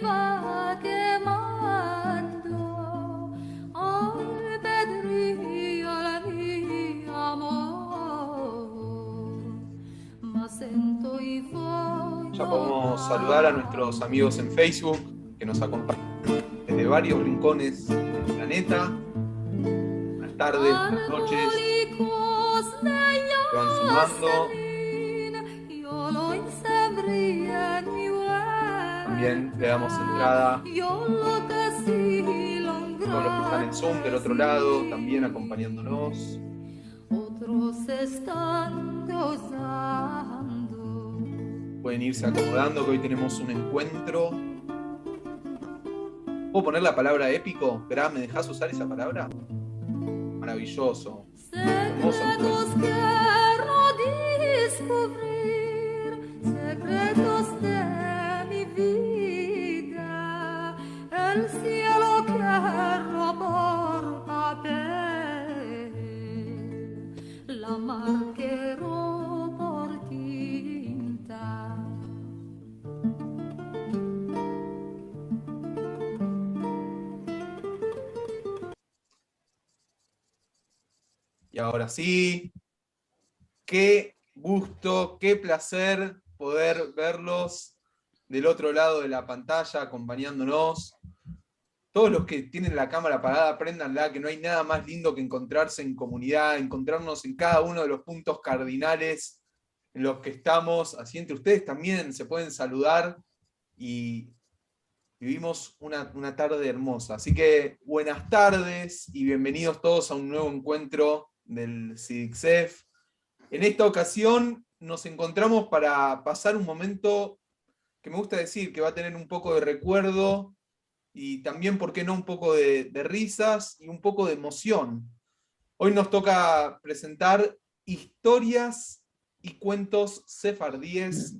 va quemando albedrío de mi amor, mas sento y voy Ya podemos saludar a nuestros amigos en Facebook que nos acompañan desde varios rincones del planeta. Buenas tardes, buenas noches, alcohólicos de que van sumando. Jocelyn, yo lo insabrí en mi También le damos huella, entrada yo lo casi lo a todos los que están en Zoom del otro lado, también engrandecí. acompañándonos. Otros están gozando. Pueden irse acomodando que hoy tenemos un encuentro. ¿Puedo poner la palabra épico? Gra, ¿me dejas usar esa palabra? Maravilloso. Hermoso Secretos encuentro. quiero descubrir, secretos de mi vida, el cielo quiero por papel, la mar quiero por tinta. Y ahora sí, qué gusto, qué placer poder verlos del otro lado de la pantalla acompañándonos. Todos los que tienen la cámara apagada, préndanla, que no hay nada más lindo que encontrarse en comunidad, encontrarnos en cada uno de los puntos cardinales en los que estamos. Así entre ustedes también se pueden saludar y vivimos una tarde hermosa. Así que buenas tardes y bienvenidos todos a un nuevo encuentro del CIDICSEF. En esta ocasión nos encontramos para pasar un momento que me gusta decir que va a tener un poco de recuerdo y también, ¿por qué no?, un poco de risas y un poco de emoción. Hoy nos toca presentar historias y cuentos sefardíes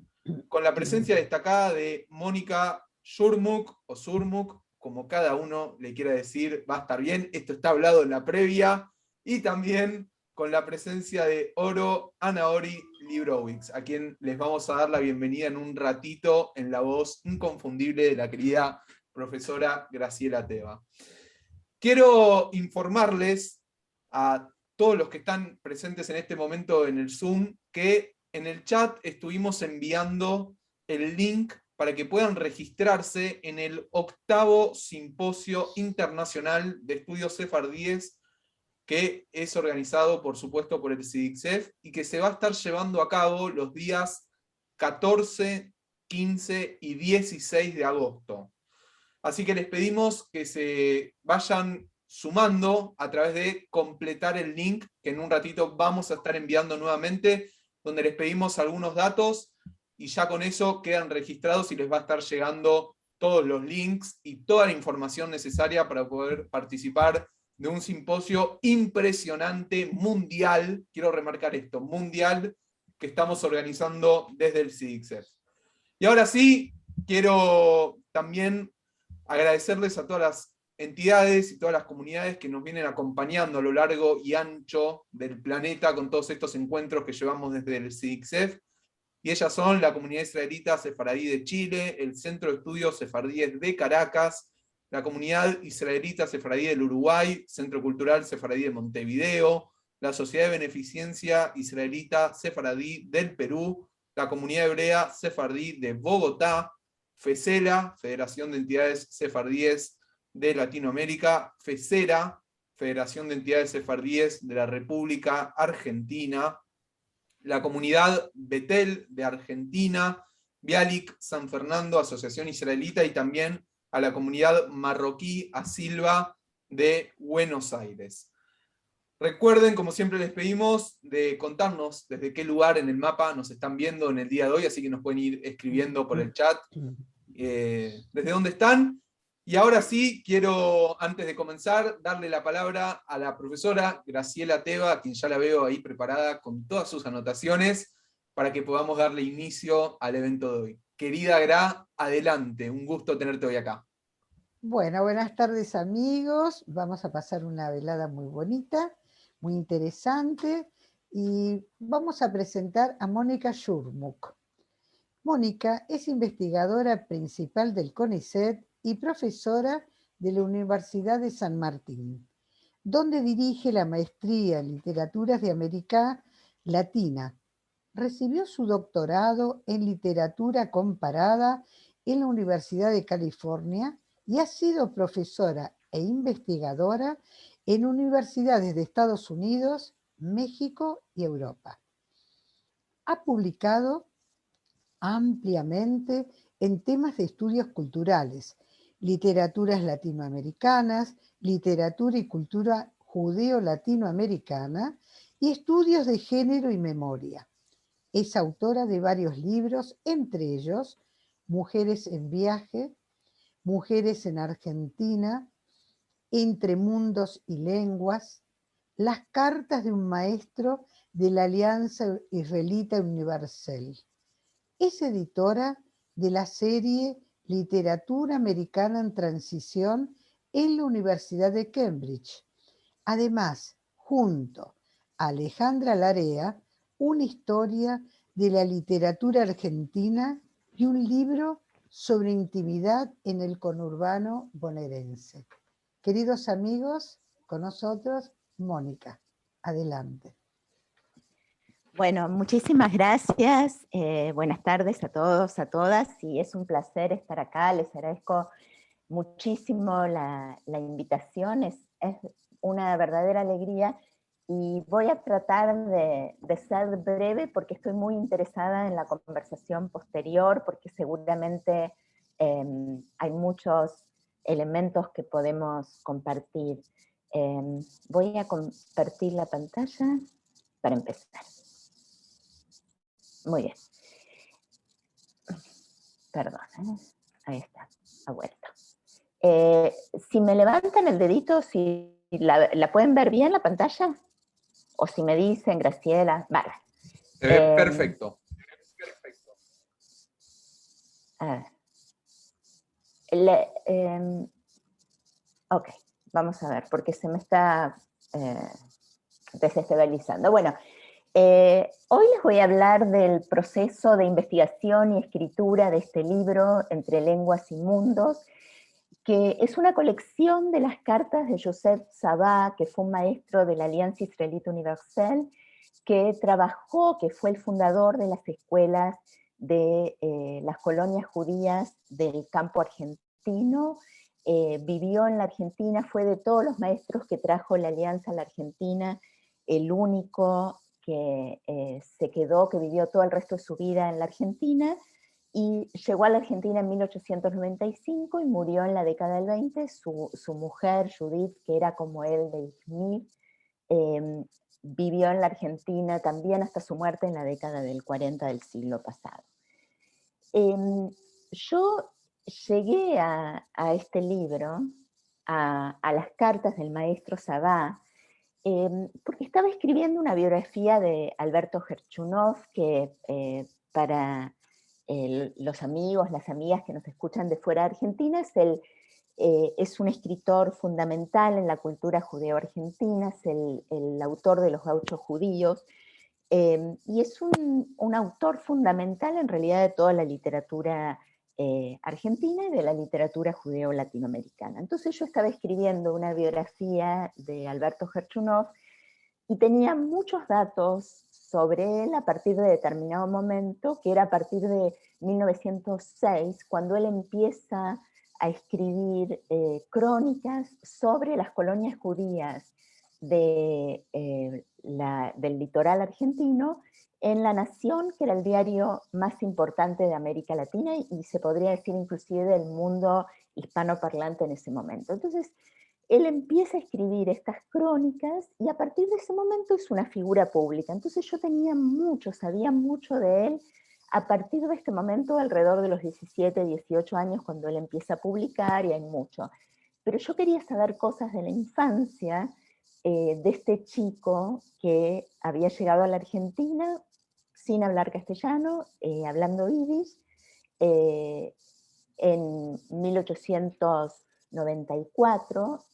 con la presencia destacada de Mónica Surmuk, o Surmuk, como cada uno le quiera decir, va a estar bien, esto está hablado en la previa, y también con la presencia de Oro Anaori Librowicz, a quien les vamos a dar la bienvenida en un ratito en la voz inconfundible de la querida profesora Graciela Teva. Quiero informarles a todos los que están presentes en este momento en el Zoom que en el chat estuvimos enviando el link para que puedan registrarse en el 8º Simposio Internacional de Estudios Sefardíes, que es organizado, por supuesto, por el CIDICSEF y que se va a estar llevando a cabo los días 14, 15 y 16 de agosto. Así que les pedimos que se vayan sumando a través de completar el link que en un ratito vamos a estar enviando nuevamente, donde les pedimos algunos datos y ya con eso quedan registrados y les va a estar llegando todos los links y toda la información necesaria para poder participar de un simposio impresionante, mundial, quiero remarcar esto, mundial, que estamos organizando desde el CIDICSEF. Y ahora sí, quiero también agradecerles a todas las entidades y todas las comunidades que nos vienen acompañando a lo largo y ancho del planeta con todos estos encuentros que llevamos desde el CIDICSEF. Y ellas son la Comunidad Israelita Sefaradí de Chile, el Centro de Estudios Sefardíes de Caracas, la Comunidad Israelita Sefaradí del Uruguay, Centro Cultural Sefaradí de Montevideo, la Sociedad de Beneficencia Israelita Sefaradí del Perú, la Comunidad Hebrea Sefardí de Bogotá, FESELA, Federación de Entidades Sefardíes de Latinoamérica, FESERA, Federación de Entidades Sefardíes de la República Argentina, la Comunidad Betel de Argentina, Bialik San Fernando, Asociación Israelita, y también a la Comunidad Marroquí Asilva de Buenos Aires. Recuerden, como siempre les pedimos, de contarnos desde qué lugar en el mapa nos están viendo en el día de hoy, así que nos pueden ir escribiendo por el chat desde dónde están. Y ahora sí, quiero, antes de comenzar, darle la palabra a la profesora Graciela Teva, a quien ya la veo ahí preparada con todas sus anotaciones, para que podamos darle inicio al evento de hoy. Querida Gra, adelante, un gusto tenerte hoy acá. Bueno, buenas tardes amigos. Vamos a pasar una velada muy bonita, muy interesante y vamos a presentar a Mónica Surmuk. Mónica es investigadora principal del CONICET y profesora de la Universidad de San Martín, donde dirige la maestría en Literaturas de América Latina. Recibió su doctorado en literatura comparada en la Universidad de California y ha sido profesora e investigadora en universidades de Estados Unidos, México y Europa. Ha publicado ampliamente en temas de estudios culturales, literaturas latinoamericanas, literatura y cultura judeo-latinoamericana y estudios de género y memoria. Es autora de varios libros, entre ellos Mujeres en Viaje, Mujeres en Argentina, Entre Mundos y Lenguas, Las Cartas de un Maestro de la Alianza Israelita Universal. Es editora de la serie Literatura Americana en Transición en la Universidad de Cambridge. Además, junto a Alejandra Larea, una historia de la literatura argentina y un libro sobre intimidad en el conurbano bonaerense. Queridos amigos, con nosotros, Mónica. Adelante. Bueno, muchísimas gracias. Buenas tardes a todos, a todas, y es un placer estar acá. Les agradezco muchísimo la invitación. Es una verdadera alegría y voy a tratar de ser breve porque estoy muy interesada en la conversación posterior, porque seguramente hay muchos elementos que podemos compartir. Voy a compartir la pantalla para empezar. Muy bien. Perdón, ahí está, ha vuelto. Si me levantan el dedito, si la pueden ver bien la pantalla, o si me dicen, Graciela, vale. Se ve perfecto. A ver. Ok, vamos a ver, porque se me está desestabilizando. Bueno, hoy les voy a hablar del proceso de investigación y escritura de este libro, Entre Lenguas y Mundos, que es una colección de las cartas de Joseph Sabah, que fue un maestro de la Alianza Israelita Universal, que trabajó, que fue el fundador de las escuelas de las colonias judías del campo argentino. Vivió en la Argentina, fue de todos los maestros que trajo la Alianza a la Argentina, el único que se quedó, que vivió todo el resto de su vida en la Argentina, y llegó a la Argentina en 1895 y murió en la década del 20. Su mujer, Judith, que era como él de Izmir, vivió en la Argentina también hasta su muerte en la década del 40 del siglo pasado. Yo llegué a este libro, a las cartas del maestro Sabah, porque estaba escribiendo una biografía de Alberto Gerchunov, que para los amigos, las amigas que nos escuchan de fuera de Argentina, es un escritor fundamental en la cultura judeo-argentina, es el autor de Los Gauchos Judíos, y es un autor fundamental en realidad de toda la literatura argentina y de la literatura judeo-latinoamericana. Entonces yo estaba escribiendo una biografía de Alberto Gerchunov y tenía muchos datos sobre él a partir de determinado momento, que era a partir de 1906, cuando él empieza a escribir crónicas sobre las colonias judías del litoral argentino en La Nación, que era el diario más importante de América Latina y se podría decir inclusive del mundo hispanoparlante en ese momento. Entonces, él empieza a escribir estas crónicas y a partir de ese momento es una figura pública. Entonces yo sabía mucho de él a partir de este momento, alrededor de los 17, 18 años, cuando él empieza a publicar, y hay mucho. Pero yo quería saber cosas de la infancia de este chico que había llegado a la Argentina sin hablar castellano, hablando yiddish, en 1894,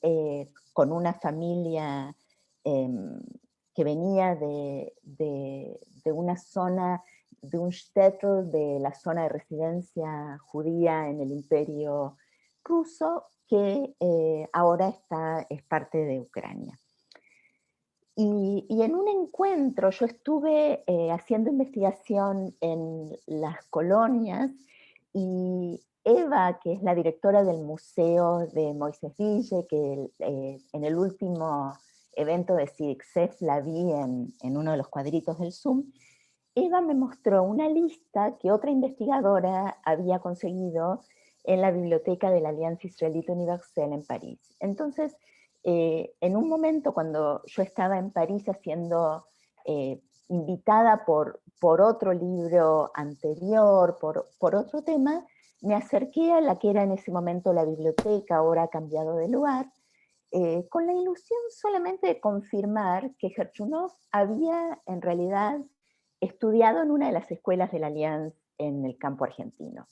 con una familia que venía de una zona de un shtetl de la zona de residencia judía en el Imperio ruso, que ahora es parte de Ucrania. Y en un encuentro, yo estuve haciendo investigación en las colonias, y Eva, que es la directora del Museo de Moisés Ville, que en el último evento de CIDICSEF la vi en uno de los cuadritos del Zoom, Eva me mostró una lista que otra investigadora había conseguido en la biblioteca de la Alianza Israelita Universelle en París. Entonces, en un momento cuando yo estaba en París siendo invitada por otro libro anterior, por otro tema, me acerqué a la que era en ese momento la biblioteca, ahora ha cambiado de lugar, con la ilusión solamente de confirmar que Gerchunov había en realidad estudiado en una de las escuelas de la Alianza en el campo argentino.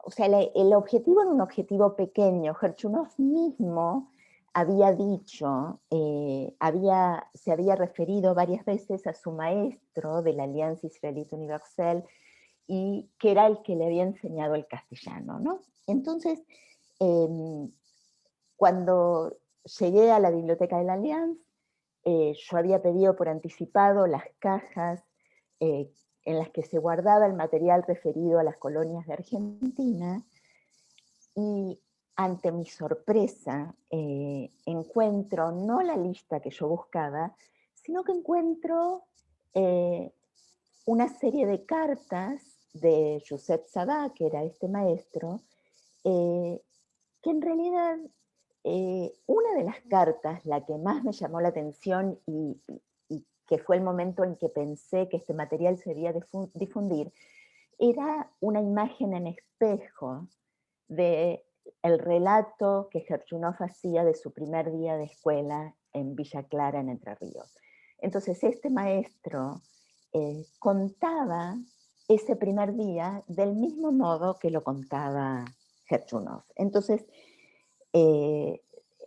O sea, el objetivo era un objetivo pequeño. Gerchunov mismo había dicho, se había referido varias veces a su maestro de la Alianza Israelita Universelle, y que era el que le había enseñado el castellano, ¿no? Entonces, cuando llegué a la biblioteca de la Alianza, yo había pedido por anticipado las cajas en las que se guardaba el material referido a las colonias de Argentina, y ante mi sorpresa encuentro no la lista que yo buscaba, sino que encuentro una serie de cartas de Josep Sabá, que era este maestro, que en realidad una de las cartas, la que más me llamó la atención y que fue el momento en que pensé que este material se debía difundir, era una imagen en espejo de el relato que Gerchunov hacía de su primer día de escuela en Villa Clara, en Entre Ríos. Entonces este maestro contaba ese primer día del mismo modo que lo contaba Gerchunov. Entonces,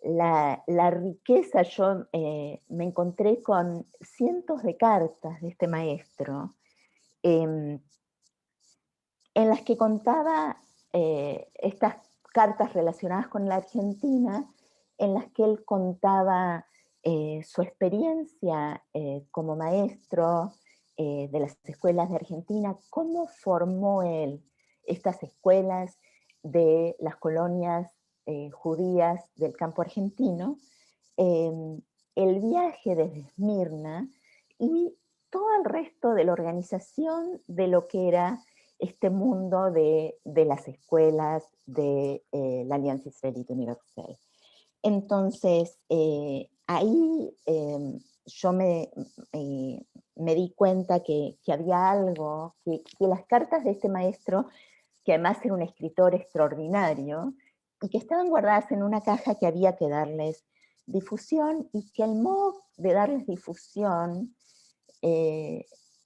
la riqueza, yo me encontré con cientos de cartas de este maestro, en las que contaba estas cartas relacionadas con la Argentina, en las que él contaba su experiencia como maestro de las escuelas de Argentina, cómo formó él estas escuelas de las colonias judías del campo argentino, el viaje desde Esmirna y todo el resto de la organización de lo que era este mundo de las escuelas de la Alianza Israelita Universelle. Entonces, ahí yo me di cuenta que había algo, que las cartas de este maestro, que además era un escritor extraordinario, y que estaban guardadas en una caja que había que darles difusión, y que el modo de darles difusión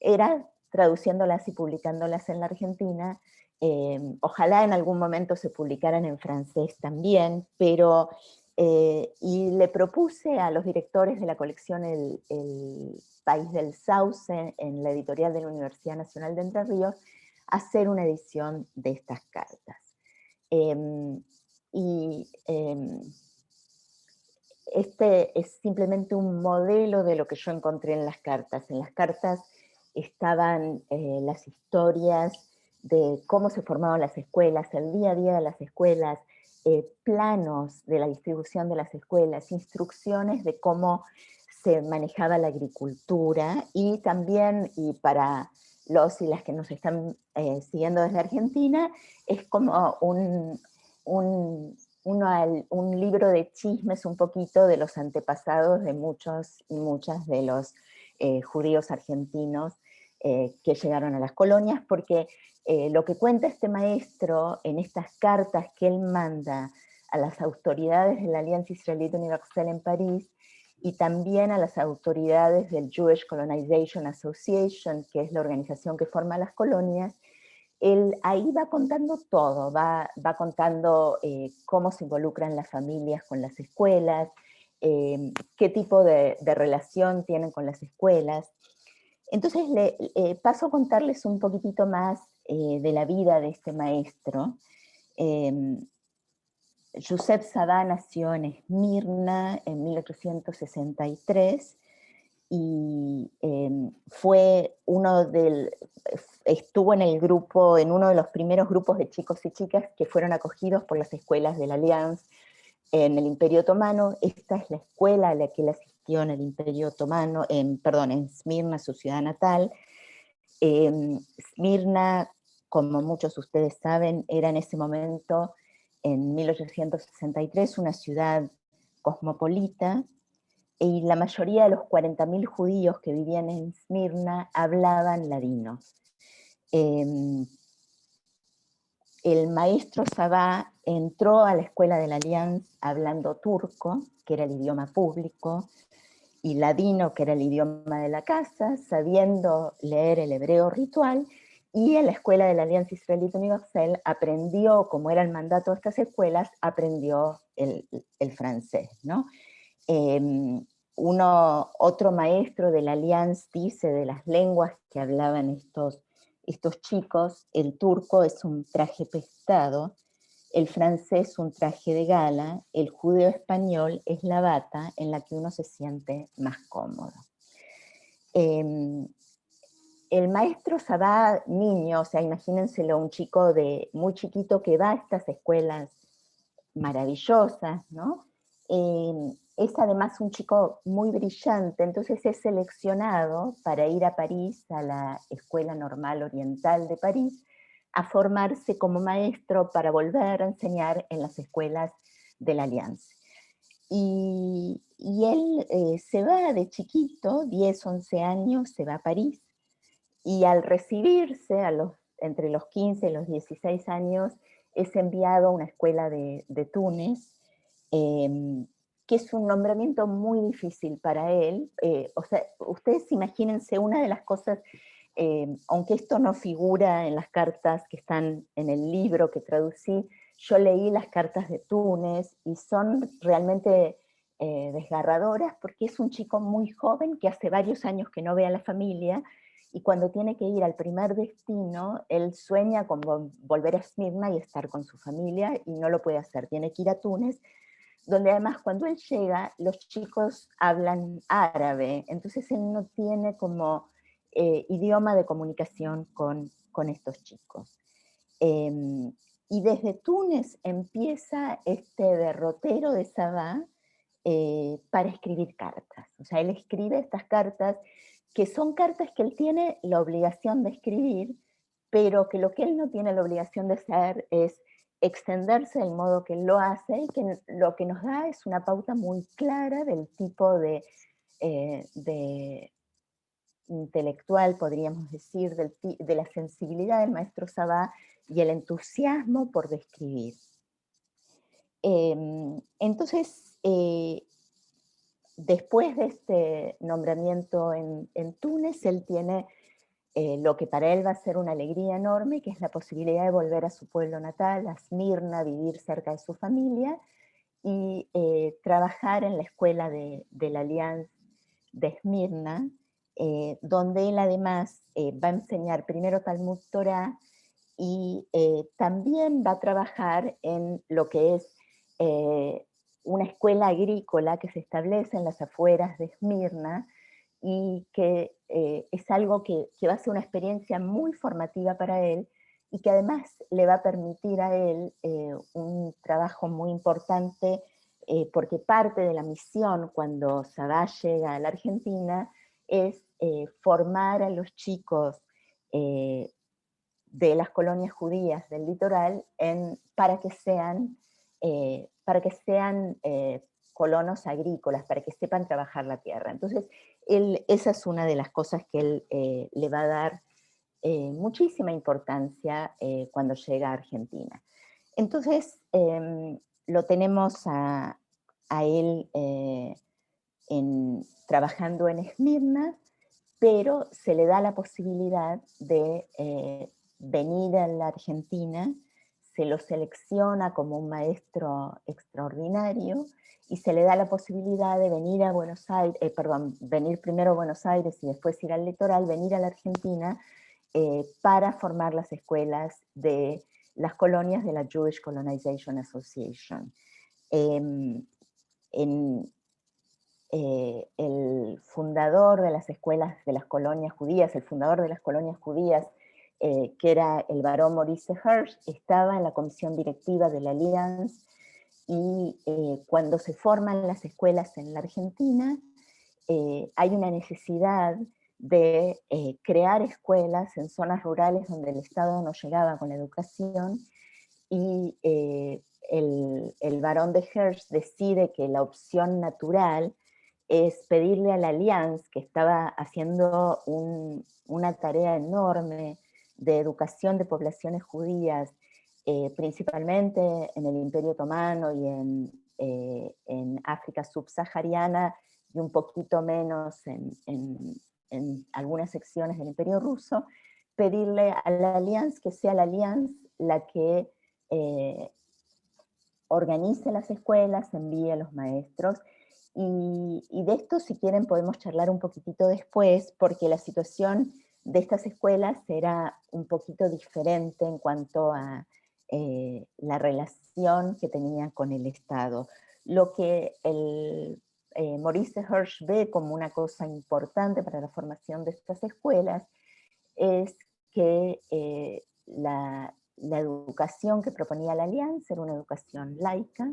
era traduciéndolas y publicándolas en la Argentina. Ojalá en algún momento se publicaran en francés también, pero y le propuse a los directores de la colección El País del Sauce, en la editorial de la Universidad Nacional de Entre Ríos, hacer una edición de estas cartas. Este es simplemente un modelo de lo que yo encontré en las cartas. En las cartas estaban las historias de cómo se formaban las escuelas, el día a día de las escuelas, planos de la distribución de las escuelas, instrucciones de cómo se manejaba la agricultura, y también, y para los y las que nos están siguiendo desde Argentina, es como un libro de chismes un poquito de los antepasados de muchos y muchas de los judíos argentinos que llegaron a las colonias, porque lo que cuenta este maestro en estas cartas que él manda a las autoridades de la Alianza Israelita Universelle en París, y también a las autoridades del Jewish Colonization Association, que es la organización que forma las colonias, él ahí va contando todo, va contando cómo se involucran las familias con las escuelas, qué tipo de relación tienen con las escuelas. Entonces paso a contarles un poquitito más de la vida de este maestro. Josep Sabá nació en Esmirna en 1863 y estuvo en el grupo, en uno de los primeros grupos de chicos y chicas que fueron acogidos por las escuelas de la Allianz en el Imperio Otomano. Esta es la escuela a la que él asistió en el Imperio Otomano, en Esmirna, su ciudad natal. Esmirna, como muchos de ustedes saben, era en ese momento, en 1863, una ciudad cosmopolita, y la mayoría de los 40.000 judíos que vivían en Esmirna hablaban ladino. El maestro Sabá entró a la escuela de la Allianz hablando turco, que era el idioma público, y ladino, que era el idioma de la casa, sabiendo leer el hebreo ritual, y en la escuela de la Alianza Israelita Universal aprendió, como era el mandato de estas escuelas, aprendió el francés, ¿no? Otro maestro de la Alianza dice de las lenguas que hablaban estos chicos: el turco es un traje prestado, el francés un traje de gala, el judeo español es la bata en la que uno se siente más cómodo. El maestro Sabá, niño, o sea, imagínenselo, un chico muy chiquito que va a estas escuelas maravillosas, ¿no? Es además un chico muy brillante, entonces es seleccionado para ir a París, a la Escuela Normal Oriental de París, a formarse como maestro para volver a enseñar en las escuelas de la Alianza. Y él se va de chiquito, 10, 11 años, se va a París, y al recibirse, entre los 15 y los 16 años, es enviado a una escuela de Túnez, que es un nombramiento muy difícil para él. O sea, ustedes imagínense, una de las cosas, aunque esto no figura en las cartas que están en el libro que traducí, yo leí las cartas de Túnez y son realmente desgarradoras, porque es un chico muy joven que hace varios años que no ve a la familia, y cuando tiene que ir al primer destino, él sueña con volver a Esmirna y estar con su familia, y no lo puede hacer, tiene que ir a Túnez, donde además cuando él llega, los chicos hablan árabe, entonces él no tiene como idioma de comunicación con estos chicos. Y desde Túnez empieza este derrotero de Sabá para escribir cartas. O sea, él escribe estas cartas, que son cartas que él tiene la obligación de escribir, pero que lo que él no tiene la obligación de hacer es extenderse del modo que él lo hace, y que lo que nos da es una pauta muy clara del tipo de intelectual, podríamos decir, de la sensibilidad del maestro Sabá y el entusiasmo por describir. Entonces, después de este nombramiento en Túnez, él tiene lo que para él va a ser una alegría enorme, que es la posibilidad de volver a su pueblo natal, a Esmirna, vivir cerca de su familia, y trabajar en la escuela de la Alianza de Esmirna, donde él además va a enseñar primero Talmud Torah, y también va a trabajar en lo que es una escuela agrícola que se establece en las afueras de Esmirna, y que es algo que va a ser una experiencia muy formativa para él, y que además le va a permitir a él un trabajo muy importante, porque parte de la misión cuando Sabá llega a la Argentina es formar a los chicos de las colonias judías del litoral para que sean colonos agrícolas, para que sepan trabajar la tierra. Entonces, esa es una de las cosas que él le va a dar muchísima importancia cuando llega a Argentina. Entonces, lo tenemos a él trabajando en Esmirna, pero se le da la posibilidad de venir a la Argentina, se lo selecciona como un maestro extraordinario y se le da la posibilidad de venir a Buenos Aires, venir primero a Buenos Aires y después ir al litoral, venir a la Argentina para formar las escuelas de las colonias de la Jewish Colonization Association. El fundador de las escuelas de las colonias judías, el fundador de las colonias judías, que era el barón Maurice Hirsch, estaba en la comisión directiva de la Alliance, y cuando se forman las escuelas en la Argentina, hay una necesidad de crear escuelas en zonas rurales donde el Estado no llegaba con la educación, y el barón de Hirsch decide que la opción natural es pedirle a la Alliance, que estaba haciendo una tarea enorme de educación de poblaciones judías, principalmente en el Imperio Otomano y en África subsahariana, y un poquito menos en algunas secciones del Imperio Ruso, pedirle a la Alliance que sea la Alliance la que organice las escuelas, envíe a los maestros, y de esto, si quieren, podemos charlar un poquitito después, porque la situación de estas escuelas era un poquito diferente en cuanto a la relación que tenían con el Estado. Lo que Maurice Hirsch ve como una cosa importante para la formación de estas escuelas es que la educación que proponía la Alianza era una educación laica,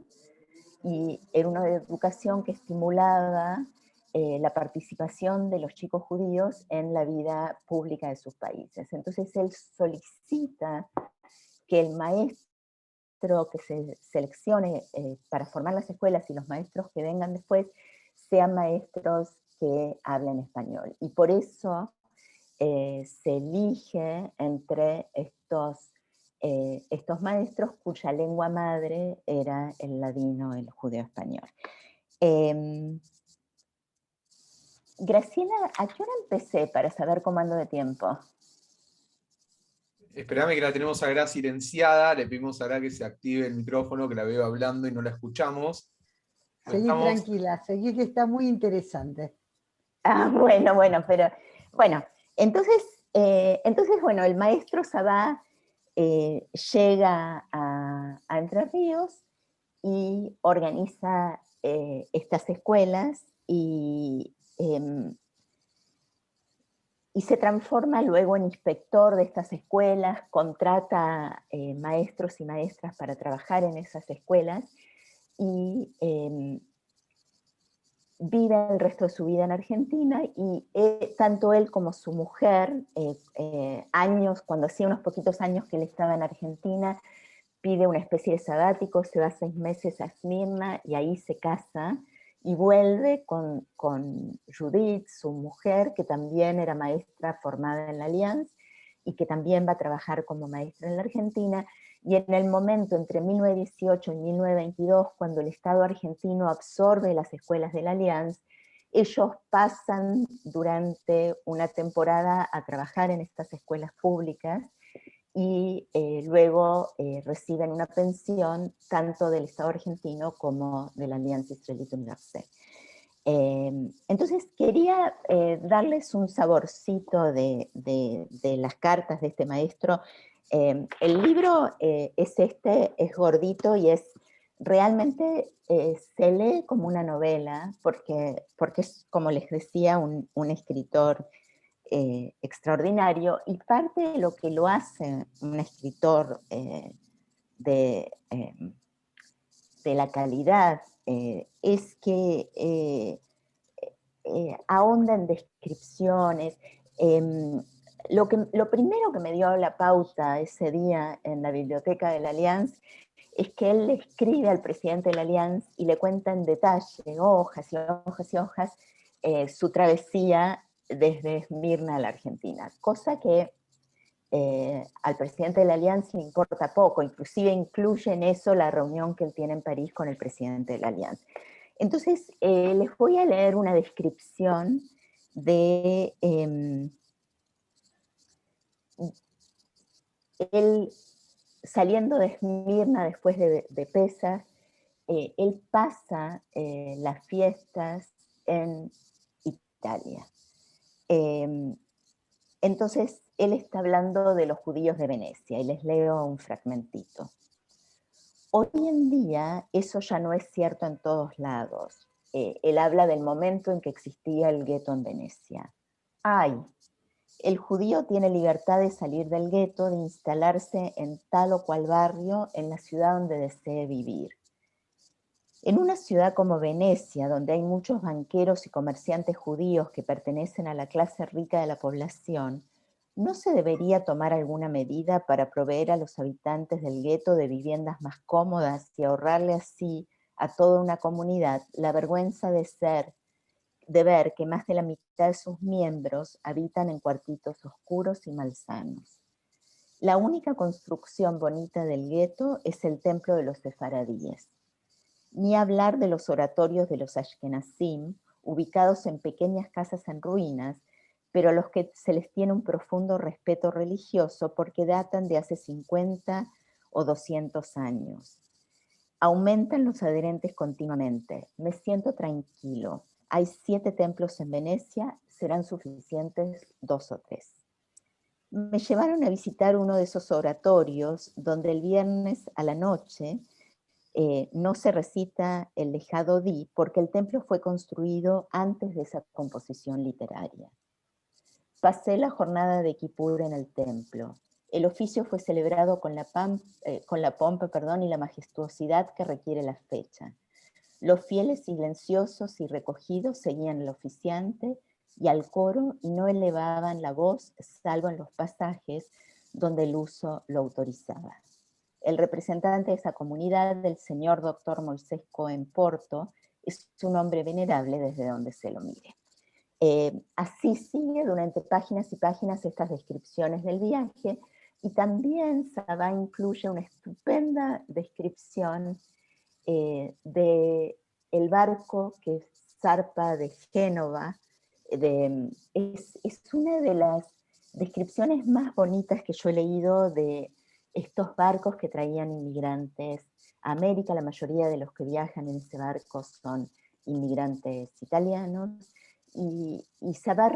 y era una educación que estimulaba la participación de los chicos judíos en la vida pública de sus países. Entonces él solicita que el maestro que se seleccione para formar las escuelas y los maestros que vengan después sean maestros que hablen español. Y por eso se elige entre estos maestros cuya lengua madre era el ladino, el judeo español. Graciela, ¿a qué hora empecé para saber cómo ando de tiempo? Esperame, que la tenemos a Gra silenciada, le pedimos a Gra que se active el micrófono, que la veo hablando y no la escuchamos. Seguí tranquila, seguí, que está muy interesante. Ah, bueno, pero bueno, entonces bueno, el maestro Sabá llega a Entre Ríos y organiza estas escuelas, y se transforma luego en inspector de estas escuelas, contrata maestros y maestras para trabajar en esas escuelas, y vive el resto de su vida en Argentina, y tanto él como su mujer, cuando hacía unos poquitos años que él estaba en Argentina, pide una especie de sabático, se va 6 meses a Esmirna y ahí se casa, y vuelve con Judith, su mujer, que también era maestra formada en la Alliance, y que también va a trabajar como maestra en la Argentina. Y en el momento entre 1918 y 1922, cuando el Estado argentino absorbe las escuelas de la Alliance, ellos pasan durante una temporada a trabajar en estas escuelas públicas, y luego reciben una pensión tanto del Estado argentino como de la Alianza Israelita Universal. Entonces quería darles un saborcito de las cartas de este maestro. El libro es gordito y realmente se lee como una novela, porque es, como les decía, un escritor extraordinario, y parte de lo que lo hace un escritor de la calidad es que ahonda en descripciones. Lo primero que me dio la pauta ese día en la biblioteca de la Alliance es que él le escribe al presidente de la Alliance y le cuenta en detalle, hojas y hojas y hojas, su travesía desde Esmirna a la Argentina, cosa que al presidente de la Alianza le importa poco, inclusive incluye en eso la reunión que él tiene en París con el presidente de la Alianza. Entonces, les voy a leer una descripción de saliendo de Esmirna después de Pesaj, él pasa las fiestas en Italia. Entonces, él está hablando de los judíos de Venecia, y les leo un fragmentito. Hoy en día eso ya no es cierto en todos lados. Él habla del momento en que existía el gueto en Venecia. ¡Ay! El judío tiene libertad de salir del gueto, de instalarse en tal o cual barrio en la ciudad donde desee vivir. En una ciudad como Venecia, donde hay muchos banqueros y comerciantes judíos que pertenecen a la clase rica de la población, ¿no se debería tomar alguna medida para proveer a los habitantes del gueto de viviendas más cómodas y ahorrarle así a toda una comunidad la vergüenza de ver que más de la mitad de sus miembros habitan en cuartitos oscuros y malsanos? La única construcción bonita del gueto es el templo de los sefaradíes. Ni hablar de los oratorios de los ashkenazim, ubicados en pequeñas casas en ruinas, pero a los que se les tiene un profundo respeto religioso porque datan de hace 50 o 200 años. Aumentan los adherentes continuamente. Me siento tranquilo. Hay 7 templos en Venecia, serán suficientes 2 o 3. Me llevaron a visitar uno de esos oratorios donde el viernes a la noche no se recita el Lejado Di porque el templo fue construido antes de esa composición literaria. Pasé la jornada de Kippur en el templo. El oficio fue celebrado con la pompa y la majestuosidad que requiere la fecha. Los fieles silenciosos y recogidos seguían al oficiante y al coro y no elevaban la voz salvo en los pasajes donde el uso lo autorizaba. El representante de esa comunidad, el señor Dr. Moisés Cohen Porto, es un hombre venerable desde donde se lo mire. Así sigue durante páginas y páginas estas descripciones del viaje, y también Sabá incluye una estupenda descripción de el barco que zarpa de Génova. Es una de las descripciones más bonitas que yo he leído de estos barcos que traían inmigrantes a América. La mayoría de los que viajan en ese barco son inmigrantes italianos, y Sabá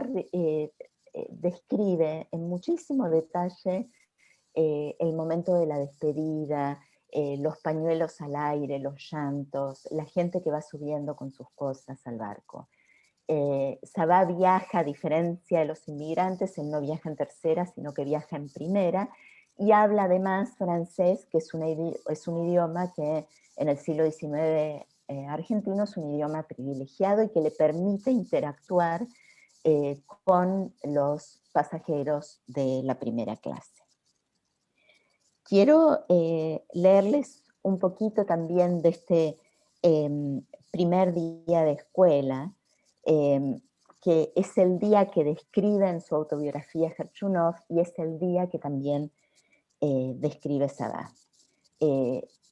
describe en muchísimo detalle el momento de la despedida, los pañuelos al aire, los llantos, la gente que va subiendo con sus cosas al barco. Sabá viaja, a diferencia de los inmigrantes, él no viaja en tercera, sino que viaja en primera, y habla además francés, que es un idioma que en el siglo XIX argentino es un idioma privilegiado y que le permite interactuar con los pasajeros de la primera clase. Quiero leerles un poquito también de este primer día de escuela, que es el día que describe en su autobiografía Gerchunov, y es el día que también describe Sabá.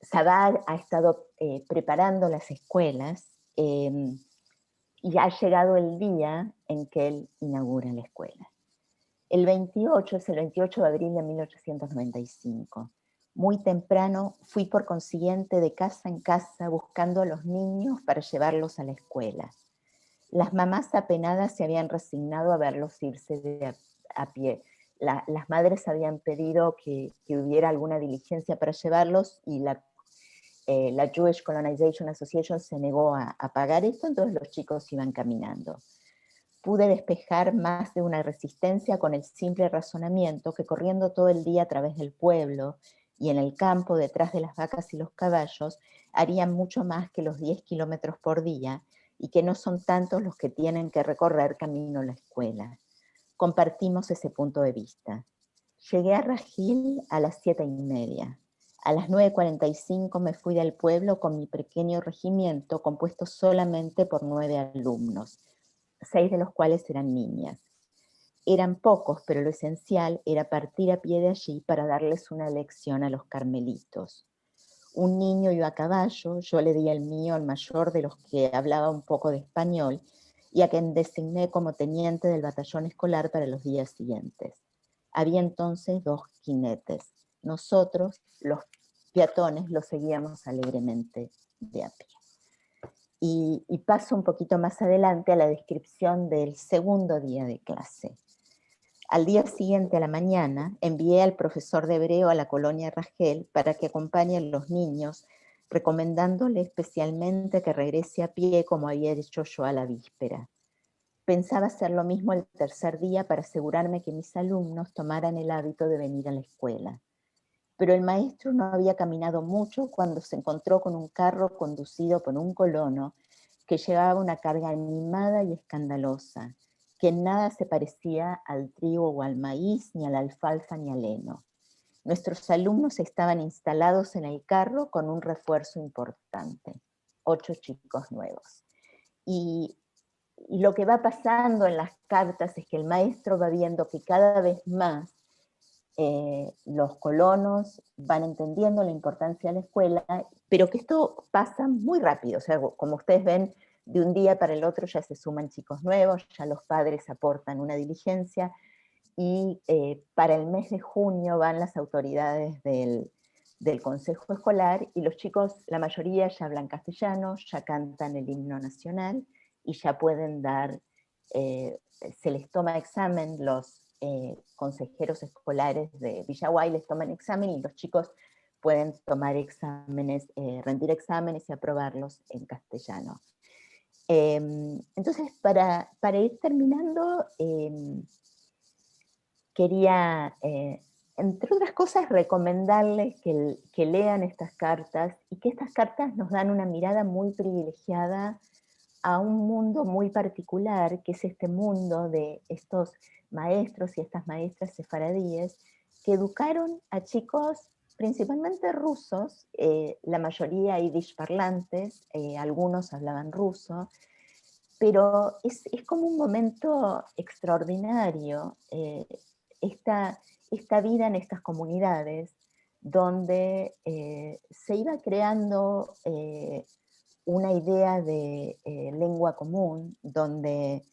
Sabá ha estado preparando las escuelas y ha llegado el día en que él inaugura la escuela. Es el 28 de abril de 1895. Muy temprano fui por consiguiente de casa en casa buscando a los niños para llevarlos a la escuela. Las mamás apenadas se habían resignado a verlos irse a pie. Las madres habían pedido que hubiera alguna diligencia para llevarlos, y la Jewish Colonization Association se negó a pagar esto, entonces los chicos iban caminando. Pude despejar más de una resistencia con el simple razonamiento que corriendo todo el día a través del pueblo y en el campo detrás de las vacas y los caballos harían mucho más que los 10 kilómetros por día, y que no son tantos los que tienen que recorrer camino a la escuela. Compartimos ese punto de vista. Llegué a Rajil a las 7:30. A las 9:45 me fui del pueblo con mi pequeño regimiento compuesto solamente por 9 alumnos, 6 de los cuales eran niñas. Eran pocos, pero lo esencial era partir a pie de allí para darles una lección a los carmelitos. Un niño iba a caballo, yo le di el mío al mayor de los que hablaba un poco de español, y a quien designé como teniente del batallón escolar para los días siguientes. Había entonces 2 jinetes. nosotros, los peatones, lo seguíamos alegremente de a pie. Y paso un poquito más adelante a la descripción del segundo día de clase. Al día siguiente a la mañana envié al profesor de hebreo a la colonia Rangel para que acompañe a los niños, recomendándole especialmente que regrese a pie como había hecho yo a la víspera. Pensaba hacer lo mismo el tercer día para asegurarme que mis alumnos tomaran el hábito de venir a la escuela. Pero el maestro no había caminado mucho cuando se encontró con un carro conducido por un colono que llevaba una carga animada y escandalosa, que en nada se parecía al trigo o al maíz, ni a la alfalfa ni al heno. Nuestros alumnos estaban instalados en el carro con un refuerzo importante, 8 chicos nuevos. Y lo que va pasando en las cartas es que el maestro va viendo que cada vez más los colonos van entendiendo la importancia de la escuela, pero que esto pasa muy rápido. O sea, como ustedes ven, de un día para el otro ya se suman chicos nuevos, ya los padres aportan una diligencia, y para el mes de junio van las autoridades del consejo escolar, y los chicos, la mayoría ya hablan castellano, ya cantan el himno nacional, y ya pueden dar, se les toma examen, los consejeros escolares de Villaguay les toman examen, y los chicos pueden tomar exámenes, rendir exámenes y aprobarlos en castellano. Entonces, para ir terminando, quería, entre otras cosas, recomendarles que lean estas cartas, y que estas cartas nos dan una mirada muy privilegiada a un mundo muy particular, que es este mundo de estos maestros y estas maestras sefaradíes, que educaron a chicos principalmente rusos, la mayoría yiddish parlantes, algunos hablaban ruso, pero es como un momento extraordinario, esta vida en estas comunidades, donde se iba creando una idea de lengua común, donde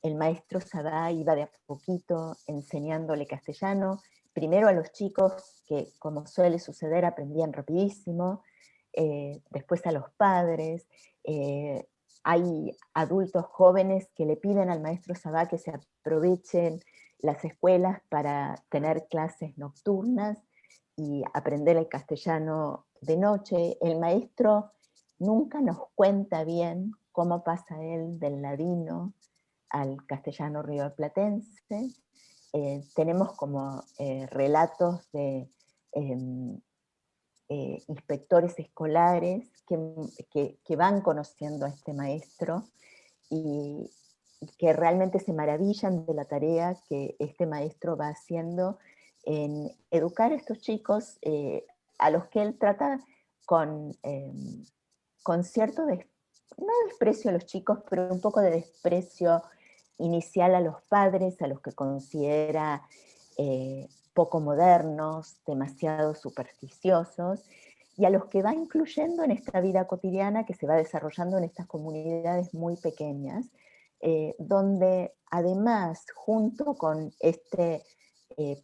el maestro Sadá iba de a poquito enseñándole castellano, primero a los chicos, que como suele suceder aprendían rapidísimo, después a los padres. Hay adultos jóvenes que le piden al maestro Sadá que se aprovechen las escuelas para tener clases nocturnas y aprender el castellano de noche. El maestro nunca nos cuenta bien cómo pasa él del ladino al castellano rioplatense. Tenemos como relatos de inspectores escolares que van conociendo a este maestro, y que realmente se maravillan de la tarea que este maestro va haciendo en educar a estos chicos, a los que él trata con cierto, no desprecio a los chicos, pero un poco de desprecio inicial a los padres, a los que considera poco modernos, demasiado supersticiosos, y a los que va incluyendo en esta vida cotidiana que se va desarrollando en estas comunidades muy pequeñas, donde además, junto con este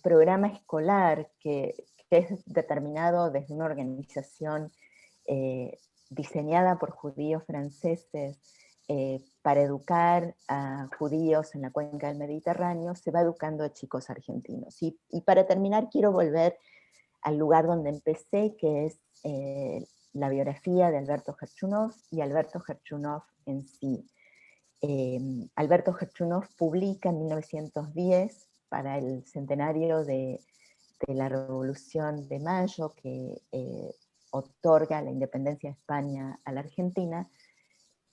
programa escolar que es determinado desde una organización diseñada por judíos franceses para educar a judíos en la cuenca del Mediterráneo, se va educando a chicos argentinos. Y para terminar, quiero volver al lugar donde empecé, que es la biografía de Alberto Gerchunov y Alberto Gerchunov en sí. Alberto Gerchunov publica en 1910, para el centenario de la Revolución de Mayo, que otorga la independencia de España a la Argentina,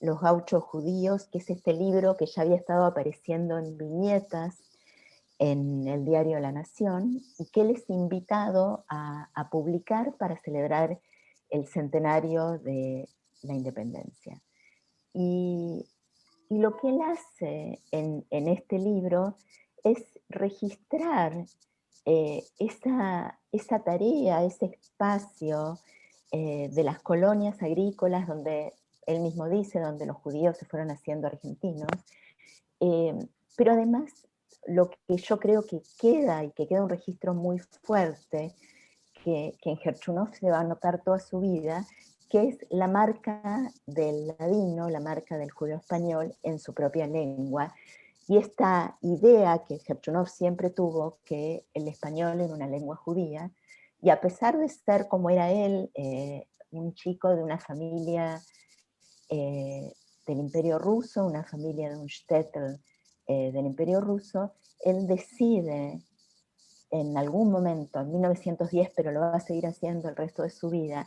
Los gauchos judíos, que es este libro que ya había estado apareciendo en viñetas en el diario La Nación, y que él es invitado a publicar para celebrar el centenario de la independencia. Y lo que él hace en este libro es registrar esa tarea, ese espacio de las colonias agrícolas, donde él mismo dice, donde los judíos se fueron haciendo argentinos, pero además lo que yo creo que queda, y que queda un registro muy fuerte, que en Gerchunov se va a notar toda su vida, que es la marca del ladino, la marca del judío español en su propia lengua, y esta idea que Gerchunov siempre tuvo, que el español era una lengua judía, y a pesar de ser como era él, un chico de una familia del Imperio Ruso, una familia de un shtetl del Imperio Ruso, él decide en algún momento, en 1910, pero lo va a seguir haciendo el resto de su vida,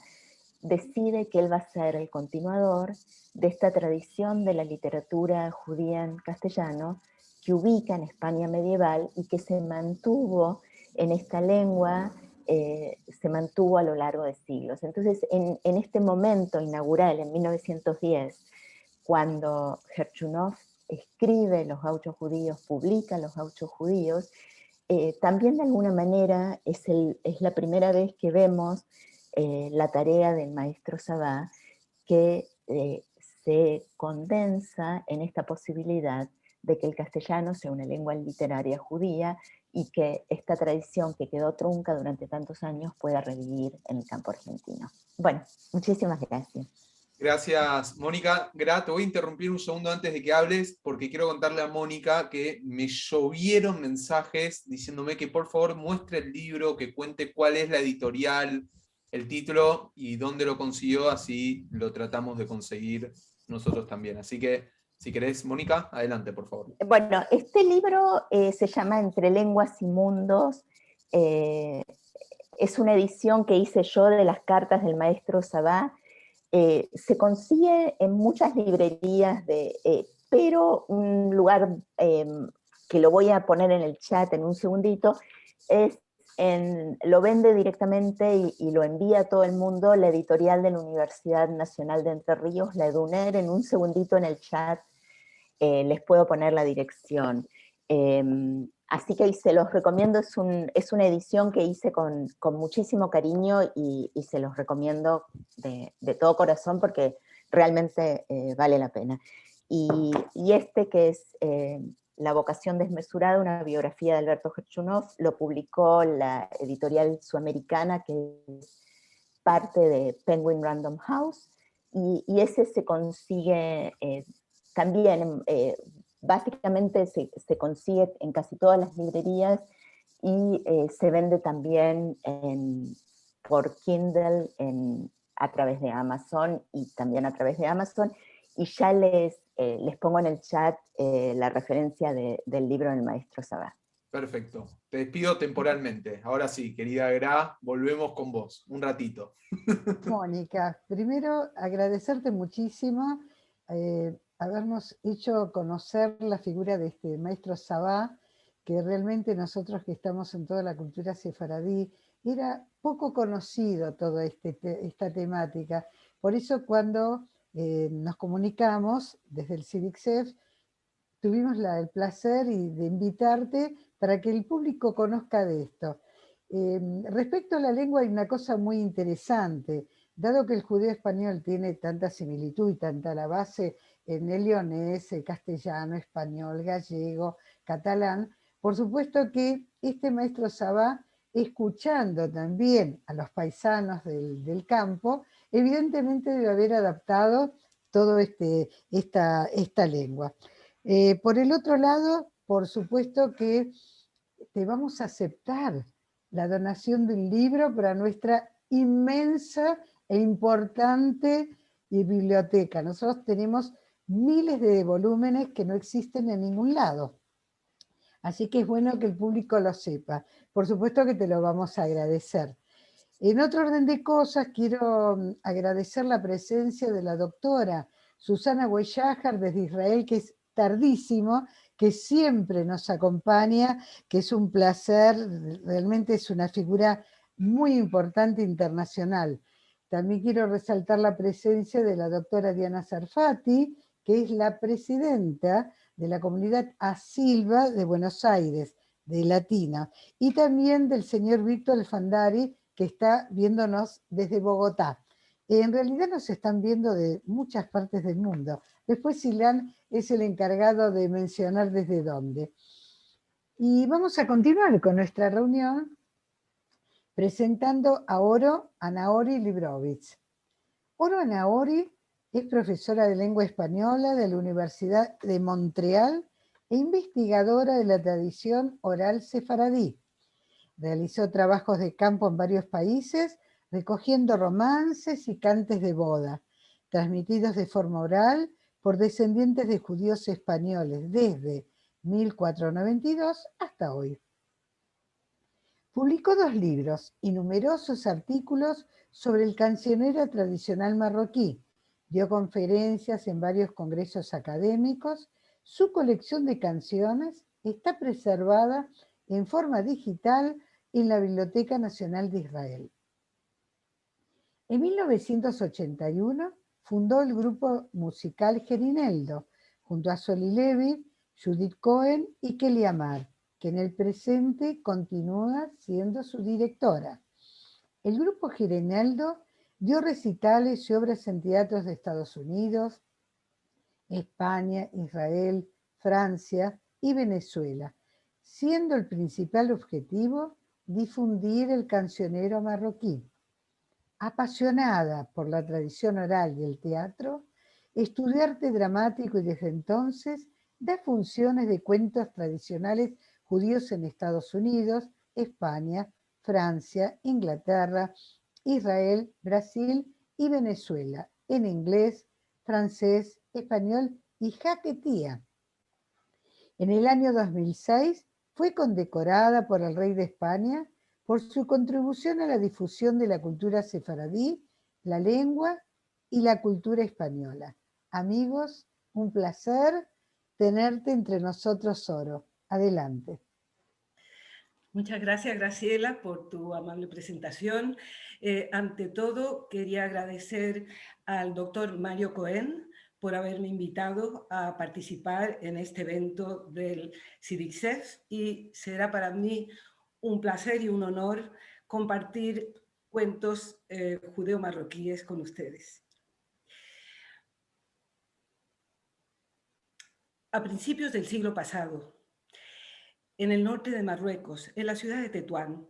decide que él va a ser el continuador de esta tradición de la literatura judía en castellano que ubica en España medieval y que se mantuvo en esta lengua, se mantuvo a lo largo de siglos. Entonces, en este momento inaugural, en 1910, cuando Gerchunov escribe Los gauchos judíos, publica Los gauchos judíos, también de alguna manera es la primera vez que vemos la tarea del maestro Sabá, que se condensa en esta posibilidad de que el castellano sea una lengua literaria judía y que esta tradición que quedó trunca durante tantos años pueda revivir en el campo argentino. Bueno, muchísimas gracias. Gracias, Mónica. Gra, te voy a interrumpir un segundo antes de que hables, porque quiero contarle a Mónica que me llovieron mensajes diciéndome que por favor muestre el libro, que cuente cuál es la editorial, el título y dónde lo consiguió, así lo tratamos de conseguir nosotros también. Así que, si querés, Mónica, adelante, por favor. Bueno, este libro se llama Entre lenguas y mundos. Es una edición que hice yo de las cartas del maestro Sabá. Se consigue en muchas librerías, pero un lugar que lo voy a poner en el chat en un segundito, lo vende directamente y lo envía a todo el mundo la editorial de la Universidad Nacional de Entre Ríos, la EDUNER. En un segundito en el chat les puedo poner la dirección. Así que se los recomiendo, es una edición que hice con muchísimo cariño y se los recomiendo de todo corazón porque realmente vale la pena. Y este que es La vocación desmesurada, una biografía de Alberto Gerchunov, lo publicó la editorial sudamericana que es parte de Penguin Random House, y ese se consigue también, básicamente se consigue en casi todas las librerías y se vende también por Kindle a través de Amazon y también a través de Amazon, y ya les pongo en el chat la referencia del libro del maestro Sabá. Perfecto. Te despido temporalmente. Ahora sí, querida Gra, volvemos con vos. Un ratito. Mónica, primero agradecerte muchísimo habernos hecho conocer la figura de este maestro Sabá, que realmente nosotros que estamos en toda la cultura sefaradí, era poco conocido toda esta temática. Por eso cuando nos comunicamos desde el CIVICSEF, tuvimos el placer de invitarte para que el público conozca de esto. Respecto a la lengua hay una cosa muy interesante. Dado que el judío español tiene tanta similitud y tanta la base en el leonés, castellano, español, gallego, catalán, por supuesto que este maestro Sabá, escuchando también a los paisanos del campo, evidentemente debe haber adaptado toda esta lengua. Por el otro lado, por supuesto que te vamos a aceptar la donación de un libro para nuestra inmensa e importante biblioteca. Nosotros tenemos miles de volúmenes que no existen en ningún lado. Así que es bueno que el público lo sepa. Por supuesto que te lo vamos a agradecer. En otro orden de cosas, quiero agradecer la presencia de la doctora Susana Weyajar desde Israel, que es tardísimo, que siempre nos acompaña, que es un placer, realmente es una figura muy importante internacional. También quiero resaltar la presencia de la doctora Diana Sarfati, que es la presidenta de la comunidad Asilva de Buenos Aires, de Latina, y también del señor Víctor Alfandari, que está viéndonos desde Bogotá. En realidad nos están viendo de muchas partes del mundo. Después Silán es el encargado de mencionar desde dónde. Y vamos a continuar con nuestra reunión. presentando a Oro Anaori Librovitz. Oro Anaori es profesora de lengua española de la Universidad de Montreal e investigadora de la tradición oral sefaradí. Realizó trabajos de campo en varios países, recogiendo romances y cantes de boda, transmitidos de forma oral por descendientes de judíos españoles desde 1492 hasta hoy. Publicó 2 libros y numerosos artículos sobre el cancionero tradicional marroquí. Dio conferencias en varios congresos académicos. Su colección de canciones está preservada en forma digital en la Biblioteca Nacional de Israel. En 1981 fundó el grupo musical Gerineldo, junto a Soli Levi, Judith Cohen y Kelly Amar, que en el presente continúa siendo su directora. El grupo Gerineldo dio recitales y obras en teatros de Estados Unidos, España, Israel, Francia y Venezuela, siendo el principal objetivo difundir el cancionero marroquí. Apasionada por la tradición oral y el teatro, estudió arte dramático y desde entonces da funciones de cuentos tradicionales judíos en Estados Unidos, España, Francia, Inglaterra, Israel, Brasil y Venezuela, en inglés, francés, español y jaquetía. En el año 2006 fue condecorada por el rey de España por su contribución a la difusión de la cultura sefaradí, la lengua y la cultura española. Amigos, un placer tenerte entre nosotros, Oro. Adelante. Muchas gracias, Graciela, por tu amable presentación. Ante todo, quería agradecer al doctor Mario Cohen por haberme invitado a participar en este evento del CIDICSEF y será para mí un placer y un honor compartir cuentos judeo-marroquíes con ustedes. A principios del siglo pasado, en el norte de Marruecos, en la ciudad de Tetuán,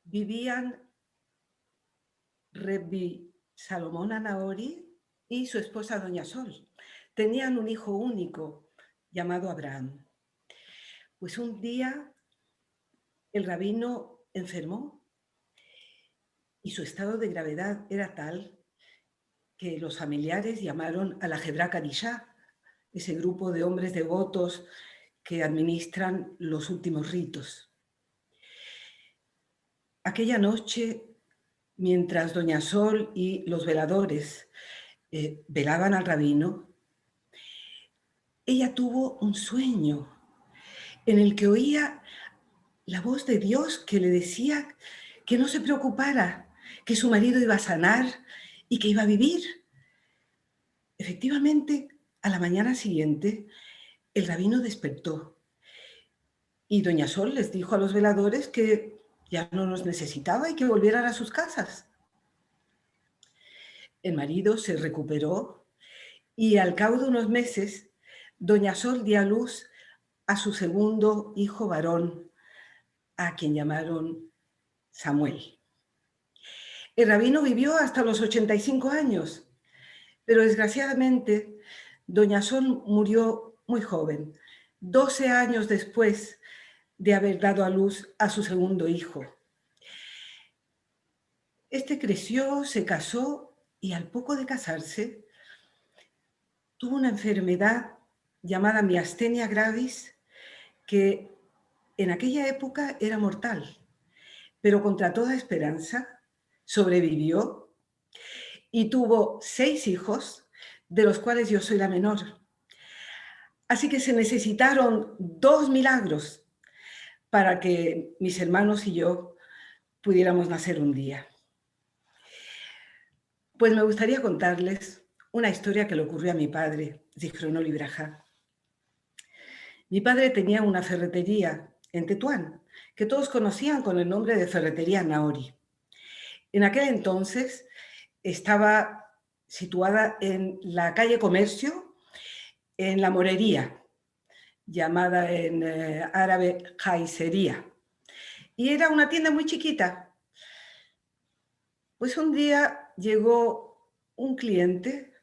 vivían Rebbi Salomón Anaori y su esposa Doña Sol. Tenían un hijo único llamado Abraham. Pues un día el rabino enfermó y su estado de gravedad era tal que los familiares llamaron a la Hebra Kadishá, ese grupo de hombres devotos que administran los últimos ritos. Aquella noche, mientras Doña Sol y los veladores velaban al rabino, ella tuvo un sueño en el que oía la voz de Dios que le decía que no se preocupara, que su marido iba a sanar y que iba a vivir. Efectivamente, a la mañana siguiente, el rabino despertó y Doña Sol les dijo a los veladores que ya no los necesitaba y que volvieran a sus casas. El marido se recuperó y al cabo de unos meses, Doña Sol dio a luz a su segundo hijo varón, a quien llamaron Samuel. El rabino vivió hasta los 85 años, pero desgraciadamente Doña Sol murió muy joven, 12 años después de haber dado a luz a su segundo hijo. Este creció, se casó y al poco de casarse tuvo una enfermedad llamada miastenia gravis que en aquella época era mortal, pero contra toda esperanza sobrevivió y tuvo 6 hijos, de los cuales yo soy la menor. Así que se necesitaron 2 milagros para que mis hermanos y yo pudiéramos nacer un día. Pues me gustaría contarles una historia que le ocurrió a mi padre, Zichrono Libraja. Mi padre tenía una ferretería en Tetuán, que todos conocían con el nombre de Ferretería Anaori. En aquel entonces estaba situada en la calle Comercio, en la Morería, llamada en árabe Jaisería. Y era una tienda muy chiquita, Pues un día llegó un cliente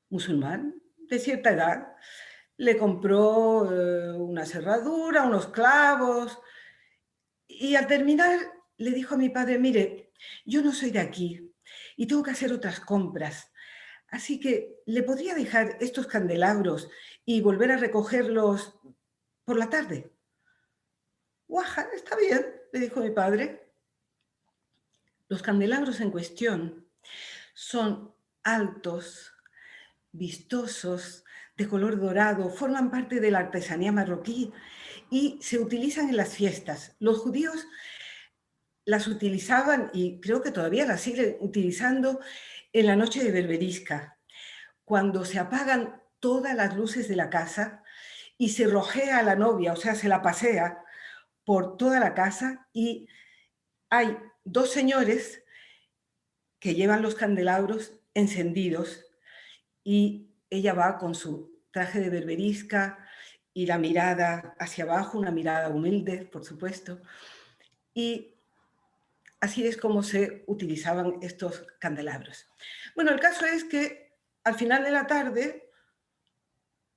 musulmán de cierta edad, le compró una cerradura, unos clavos, y al terminar le dijo a mi padre: mire, yo no soy de aquí y tengo que hacer otras compras, así que ¿le podría dejar estos candelabros y volver a recogerlos por la tarde? Guaja, está bien, le dijo mi padre. Los candelabros en cuestión son altos, vistosos, de color dorado, forman parte de la artesanía marroquí y se utilizan en las fiestas. Los judíos las utilizaban, y creo que todavía las siguen utilizando, en la noche de Berberisca, cuando se apagan todas las luces de la casa y se rojea a la novia, o sea, se la pasea por toda la casa, y hay dos señores que llevan los candelabros encendidos y ella va con su traje de berberisca y la mirada hacia abajo, una mirada humilde, por supuesto, y así es como se utilizaban estos candelabros. Bueno, el caso es que al final de la tarde,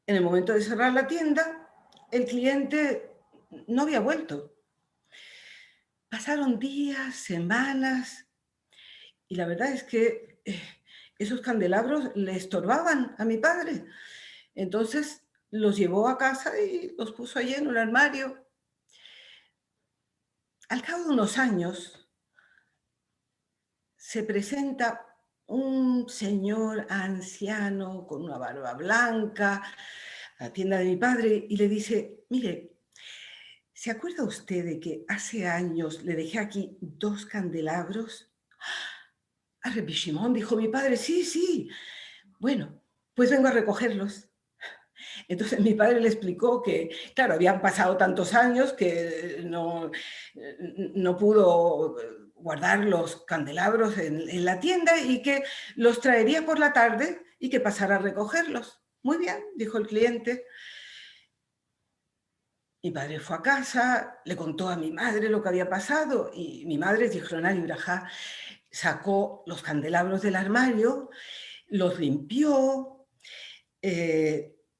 en el momento de cerrar la tienda, el cliente no había vuelto. Pasaron días, semanas, y la verdad es que esos candelabros le estorbaban a mi padre. Entonces los llevó a casa y los puso allí en un armario. Al cabo de unos años, se presenta un señor anciano con una barba blanca a la tienda de mi padre y le dice: mire, ¿se acuerda usted de que hace años le dejé aquí 2 candelabros? ¡Ah, Rabbi Shimon!, dijo mi padre. Sí, sí. Bueno, pues vengo a recogerlos. Entonces mi padre le explicó que, claro, habían pasado tantos años que no pudo guardar los candelabros en la tienda y que los traería por la tarde y que pasara a recogerlos. Muy bien, dijo el cliente. Mi padre fue a casa, le contó a mi madre lo que había pasado y mi madre, Zichroná Libraja, sacó los candelabros del armario, los limpió,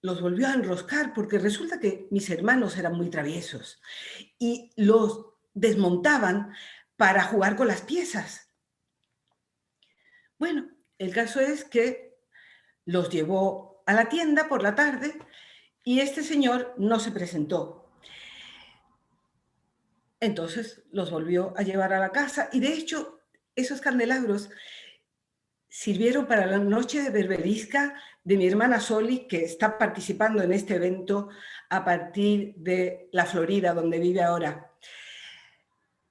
los volvió a enroscar, porque resulta que mis hermanos eran muy traviesos y los desmontaban para jugar con las piezas. Bueno, el caso es que los llevó a la tienda por la tarde y este señor no se presentó. Entonces los volvió a llevar a la casa y, de hecho, esos candelabros sirvieron para la noche de berberisca de mi hermana Soli, que está participando en este evento a partir de la Florida, donde vive ahora.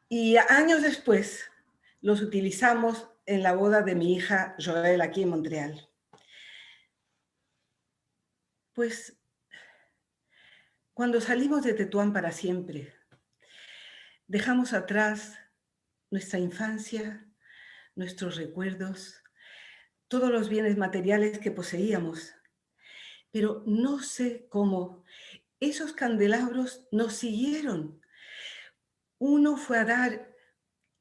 Y años después los utilizamos en la boda de mi hija Joel aquí en Montreal. Pues cuando salimos de Tetuán para siempre, dejamos atrás nuestra infancia, nuestros recuerdos, todos los bienes materiales que poseíamos. Pero no sé cómo esos candelabros nos siguieron. Uno fue a dar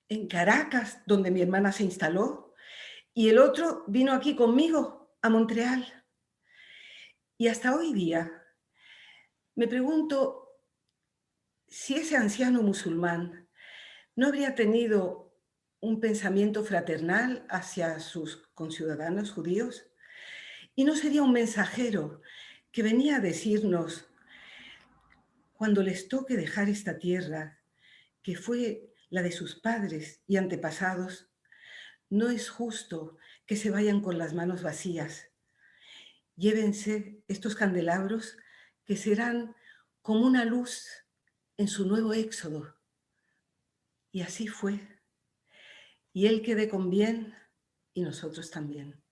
en Caracas, donde mi hermana se instaló, y el otro vino aquí conmigo, a Montreal. Y hasta hoy día me pregunto si ese anciano musulmán no habría tenido un pensamiento fraternal hacia sus conciudadanos judíos, y no sería un mensajero que venía a decirnos: cuando les toque dejar esta tierra, que fue la de sus padres y antepasados, no es justo que se vayan con las manos vacías. Llévense estos candelabros, que serán como una luz en su nuevo éxodo. Y así fue. Y él quede con bien y nosotros también.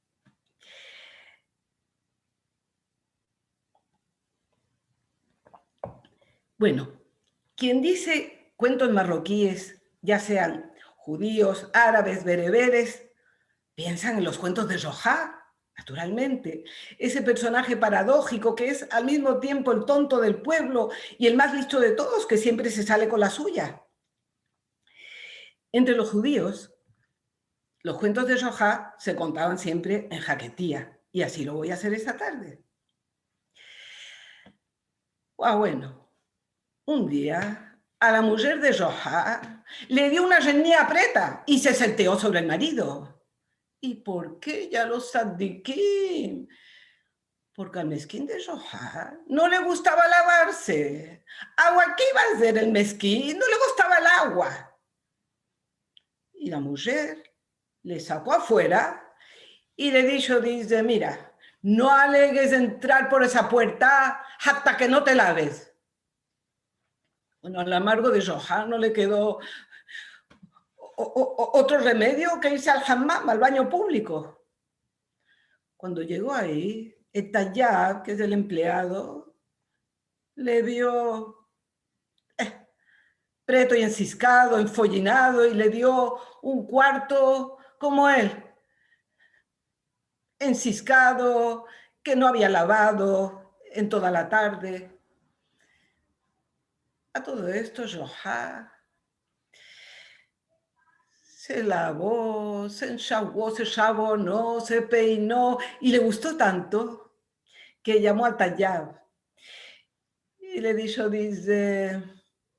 Bueno, quien dice cuentos marroquíes, ya sean judíos, árabes, bereberes, piensan en los cuentos de Zohar, naturalmente. Ese personaje paradójico que es al mismo tiempo el tonto del pueblo y el más listo de todos, que siempre se sale con la suya. Entre los judíos Los cuentos de Johá se contaban siempre en jaquetía, y así lo voy a hacer esta tarde. Bueno, un día a la mujer de Johá le dio una genia preta y se salteó sobre el marido. ¿Y por qué? Ya lo sadiquín. Porque al mezquín de Johá no le gustaba lavarse. ¿Agua qué iba a hacer el mezquín? No le gustaba el agua. Y la mujer le sacó afuera y le dice, mira, no alegues entrar por esa puerta hasta que no te laves. Bueno, al amargo de Johá no le quedó otro remedio que irse al hammam, al baño público. Cuando llegó ahí, el Tayyab, que es el empleado, le vio preto y enciscado, enfollinado, y le dio un cuarto como él, enciscado, que no había lavado en toda la tarde. A todo esto, Johá se lavó, se enxaguó, se jabonó, se peinó, y le gustó tanto que llamó al Tayyab y le dice,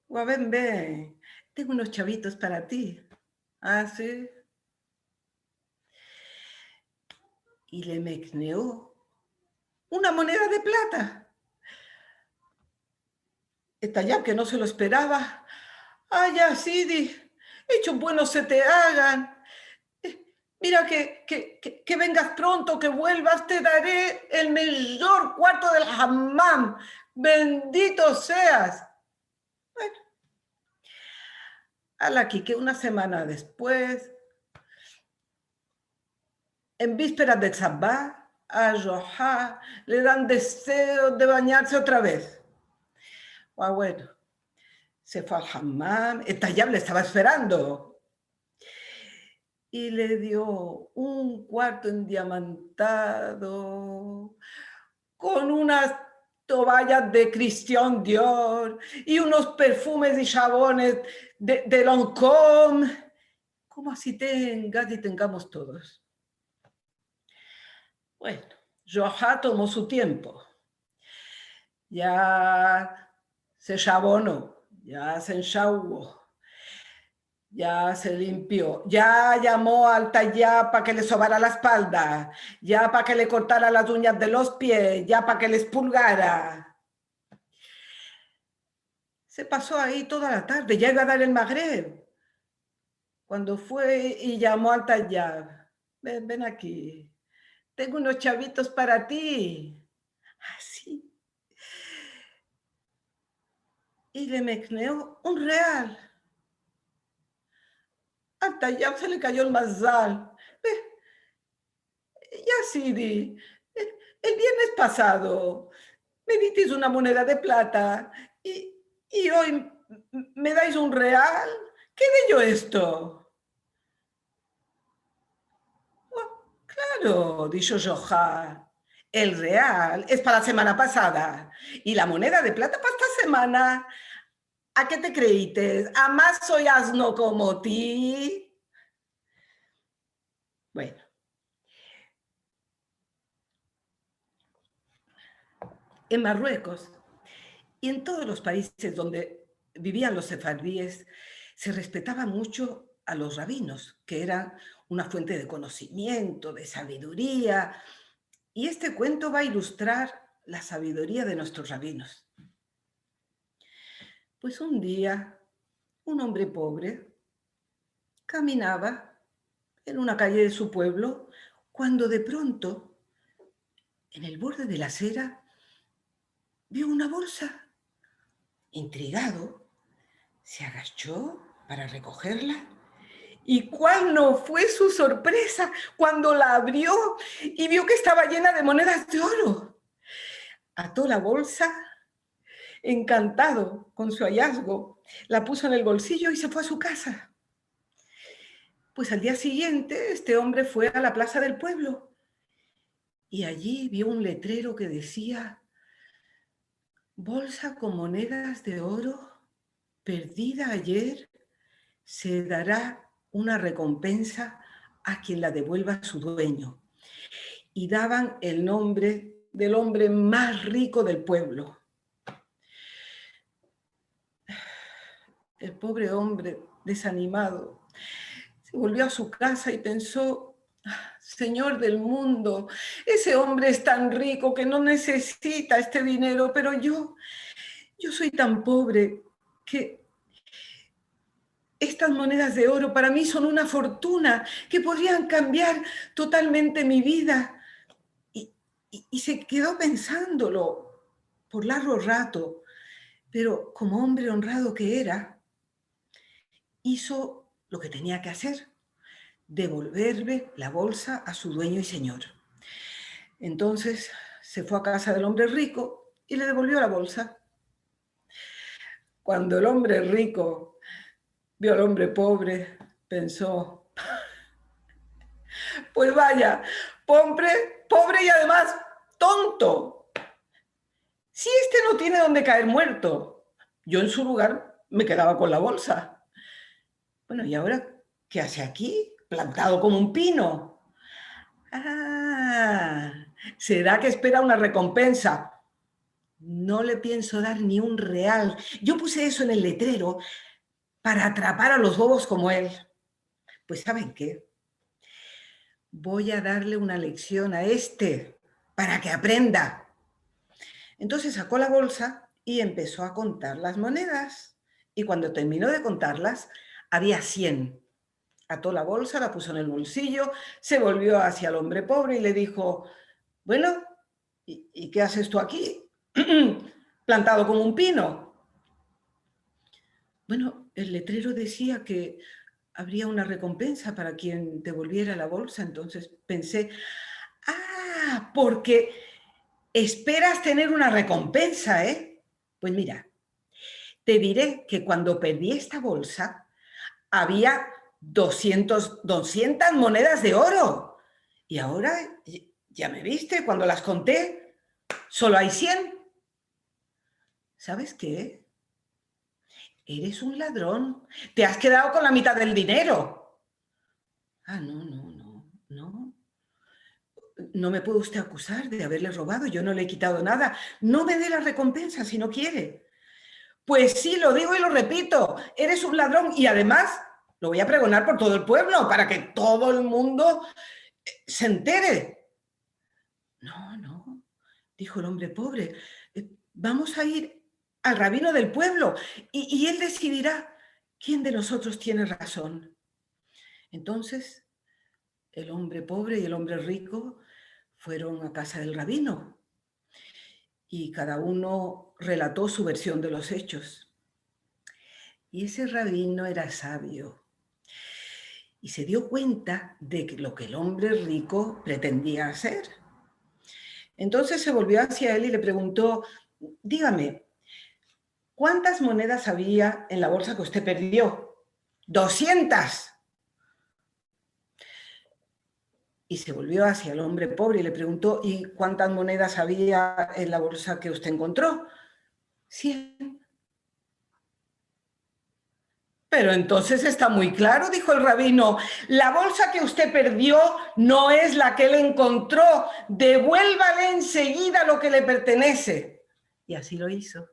ven, tengo unos chavitos para ti. ¿Ah, sí? Y le mecneó una moneda de plata. El Tayyab, que no se lo esperaba, ya, Sidi, hechos buenos se te hagan. Mira que vengas pronto, que vuelvas, te daré el mejor cuarto del hammam. Bendito seas. Bueno, aquí que una semana después, en vísperas de Shabbat, a Johá le dan deseo de bañarse otra vez. Bueno, se fue al hammam, el Tayyab le estaba esperando. Y le dio un cuarto endiamantado, con unas toallas de Christian Dior y unos perfumes y jabones de Lancôme, como así tengas y tengamos todos. Bueno, Johá tomó su tiempo. Ya se jabonó, ya se enxaguó, ya se limpió, ya llamó al Tayyab para que le sobara la espalda, ya para que le cortara las uñas de los pies, ya para que le expulgara. Se pasó ahí toda la tarde, ya iba a dar el Magreb, cuando fue y llamó al Tayyab. Ven aquí, tengo unos chavitos para ti. Así. Y le mecneó un real. Al Tayyab se le cayó el mazal. Ya, Sidi, el viernes pasado me disteis una moneda de plata y hoy me dais un real. ¿Qué de yo esto? Claro, dijo Johá. El real es para la semana pasada y la moneda de plata para esta semana. ¿A qué te creítes? ¿A más soy asno como ti? Bueno. En Marruecos y en todos los países donde vivían los sefardíes, se respetaba mucho a los rabinos, que eran una fuente de conocimiento, de sabiduría. Y este cuento va a ilustrar la sabiduría de nuestros rabinos. Pues un día, un hombre pobre caminaba en una calle de su pueblo cuando de pronto, en el borde de la acera, vio una bolsa. Intrigado, se agachó para recogerla. ¿Y cuál no fue su sorpresa cuando la abrió y vio que estaba llena de monedas de oro? Ató la bolsa, encantado con su hallazgo, la puso en el bolsillo y se fue a su casa. Pues al día siguiente, este hombre fue a la plaza del pueblo y allí vio un letrero que decía: bolsa con monedas de oro, perdida ayer, se dará una recompensa a quien la devuelva a su dueño. Y daban el nombre del hombre más rico del pueblo. El pobre hombre, desanimado, se volvió a su casa y pensó: Señor del mundo, ese hombre es tan rico que no necesita este dinero, pero yo soy tan pobre que estas monedas de oro para mí son una fortuna que podrían cambiar totalmente mi vida. Y se quedó pensándolo por largo rato, pero como hombre honrado que era, hizo lo que tenía que hacer: devolverle la bolsa a su dueño y señor. Entonces se fue a casa del hombre rico y le devolvió la bolsa. Cuando el hombre rico vio al hombre pobre, pensó: pues vaya, pobre y además tonto. Si este no tiene dónde caer muerto, yo en su lugar me quedaba con la bolsa. Bueno, ¿y ahora qué hace aquí? Plantado como un pino. Ah, será que espera una recompensa. No le pienso dar ni un real. Yo puse eso en el letrero para atrapar a los bobos como él. Pues ¿saben qué? Voy a darle una lección a este para que aprenda. Entonces sacó la bolsa y empezó a contar las monedas. Y cuando terminó de contarlas, había 100. Ató la bolsa, la puso en el bolsillo, se volvió hacia el hombre pobre y le dijo: bueno, ¿y qué haces tú aquí? Plantado como un pino. Bueno, el letrero decía que habría una recompensa para quien devolviera la bolsa. Entonces pensé: porque esperas tener una recompensa, ¿eh? Pues mira, te diré que cuando perdí esta bolsa había 200 monedas de oro. Y ahora, ya me viste, cuando las conté, solo hay 100. ¿Sabes qué? Eres un ladrón. Te has quedado con la mitad del dinero. No. No me puede usted acusar de haberle robado. Yo no le he quitado nada. No me dé la recompensa si no quiere. Pues sí, lo digo y lo repito. Eres un ladrón y además lo voy a pregonar por todo el pueblo para que todo el mundo se entere. No, dijo el hombre pobre. Vamos a ir al rabino del pueblo y él decidirá quién de nosotros tiene razón. Entonces, el hombre pobre y el hombre rico fueron a casa del rabino y cada uno relató su versión de los hechos. Y ese rabino era sabio y se dio cuenta de lo que el hombre rico pretendía hacer. Entonces se volvió hacia él y le preguntó: dígame, ¿cuántas monedas había en la bolsa que usted perdió? 200. Y se volvió hacia el hombre pobre y le preguntó: ¿y cuántas monedas había en la bolsa que usted encontró? 100. Pero entonces está muy claro, dijo el rabino, la bolsa que usted perdió no es la que él encontró. Devuélvale enseguida lo que le pertenece. Y así lo hizo.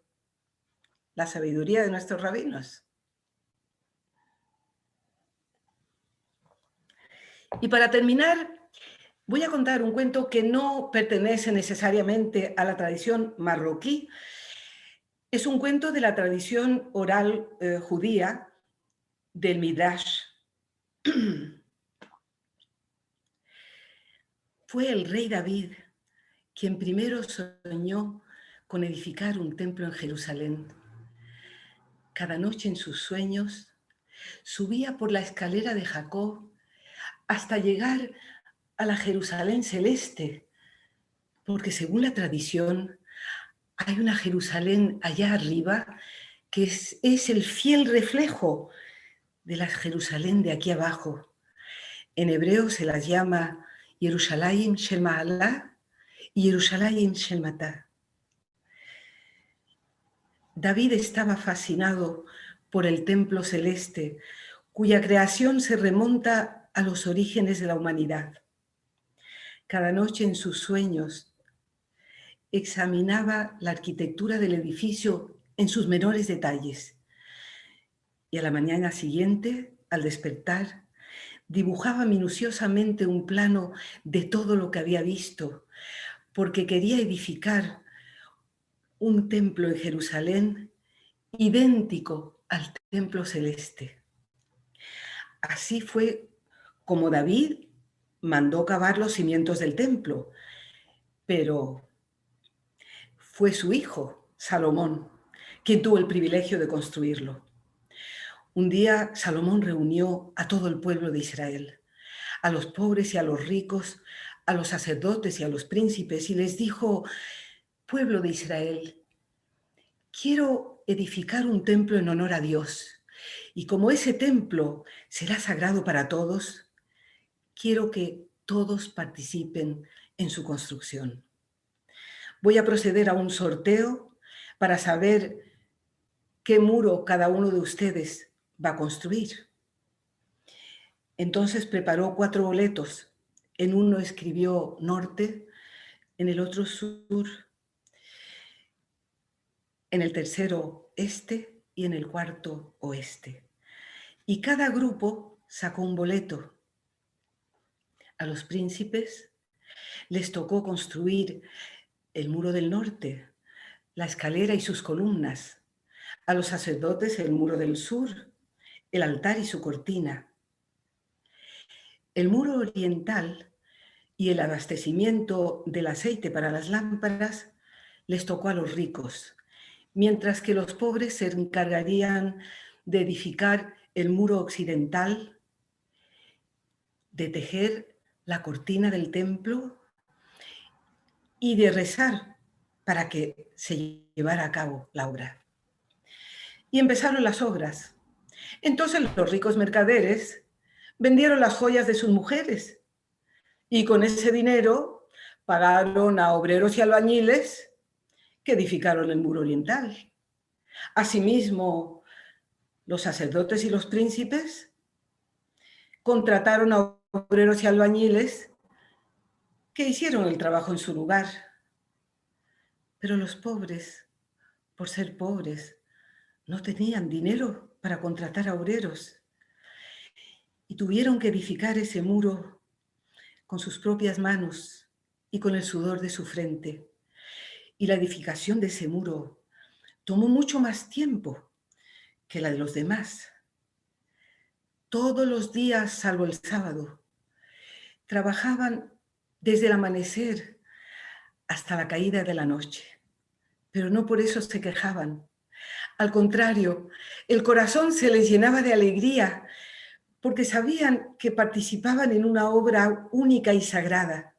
La sabiduría de nuestros rabinos. Y para terminar, voy a contar un cuento que no pertenece necesariamente a la tradición marroquí. Es un cuento de la tradición oral judía del Midrash. Fue el rey David quien primero soñó con edificar un templo en Jerusalén. Cada noche en sus sueños subía por la escalera de Jacob hasta llegar a la Jerusalén celeste, porque según la tradición hay una Jerusalén allá arriba que es el fiel reflejo de la Jerusalén de aquí abajo. En hebreo se las llama Yerushalayim Shel Ma'alah y Yerushalayim Shel Matah. David estaba fascinado por el templo celeste, cuya creación se remonta a los orígenes de la humanidad. Cada noche en sus sueños examinaba la arquitectura del edificio en sus menores detalles. Y a la mañana siguiente, al despertar, dibujaba minuciosamente un plano de todo lo que había visto, porque quería edificar un templo en Jerusalén idéntico al templo celeste. Así fue como David mandó cavar los cimientos del templo, pero fue su hijo, Salomón, quien tuvo el privilegio de construirlo. Un día Salomón reunió a todo el pueblo de Israel, a los pobres y a los ricos, a los sacerdotes y a los príncipes, y les dijo: pueblo de Israel, quiero edificar un templo en honor a Dios, y como ese templo será sagrado para todos, quiero que todos participen en su construcción. Voy a proceder a un sorteo para saber qué muro cada uno de ustedes va a construir. Entonces preparó 4 boletos. En uno escribió norte, en el otro sur, en el tercero este y en el cuarto oeste. Y cada grupo sacó un boleto. A los príncipes les tocó construir el muro del norte, la escalera y sus columnas. A los sacerdotes el muro del sur, el altar y su cortina. El muro oriental y el abastecimiento del aceite para las lámparas les tocó a los ricos, mientras que los pobres se encargarían de edificar el muro occidental, de tejer la cortina del templo y de rezar para que se llevara a cabo la obra. Y empezaron las obras. Entonces los ricos mercaderes vendieron las joyas de sus mujeres y con ese dinero pagaron a obreros y albañiles que edificaron el muro oriental. Asimismo, los sacerdotes y los príncipes contrataron a obreros y albañiles que hicieron el trabajo en su lugar. Pero los pobres, por ser pobres, no tenían dinero para contratar a obreros y tuvieron que edificar ese muro con sus propias manos y con el sudor de su frente. Y la edificación de ese muro tomó mucho más tiempo que la de los demás. Todos los días, salvo el sábado, trabajaban desde el amanecer hasta la caída de la noche, pero no por eso se quejaban. Al contrario, el corazón se les llenaba de alegría porque sabían que participaban en una obra única y sagrada.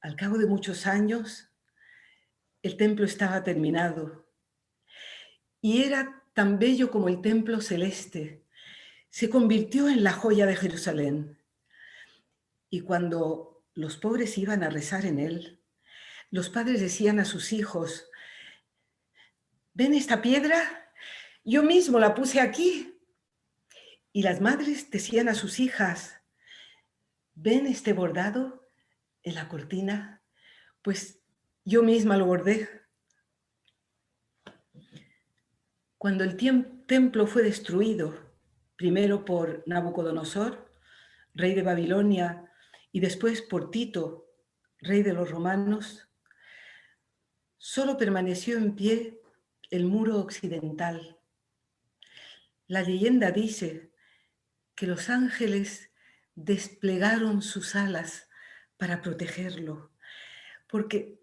Al cabo de muchos años, el templo estaba terminado y era tan bello como el templo celeste. Se convirtió en la joya de Jerusalén. Y cuando los pobres iban a rezar en él, los padres decían a sus hijos: ¿ven esta piedra? Yo mismo la puse aquí. Y las madres decían a sus hijas: ¿ven este bordado en la cortina? Pues yo misma lo bordé. Cuando el templo fue destruido, primero por Nabucodonosor, rey de Babilonia, y después por Tito, rey de los romanos, solo permaneció en pie el muro occidental. La leyenda dice que los ángeles desplegaron sus alas para protegerlo, porque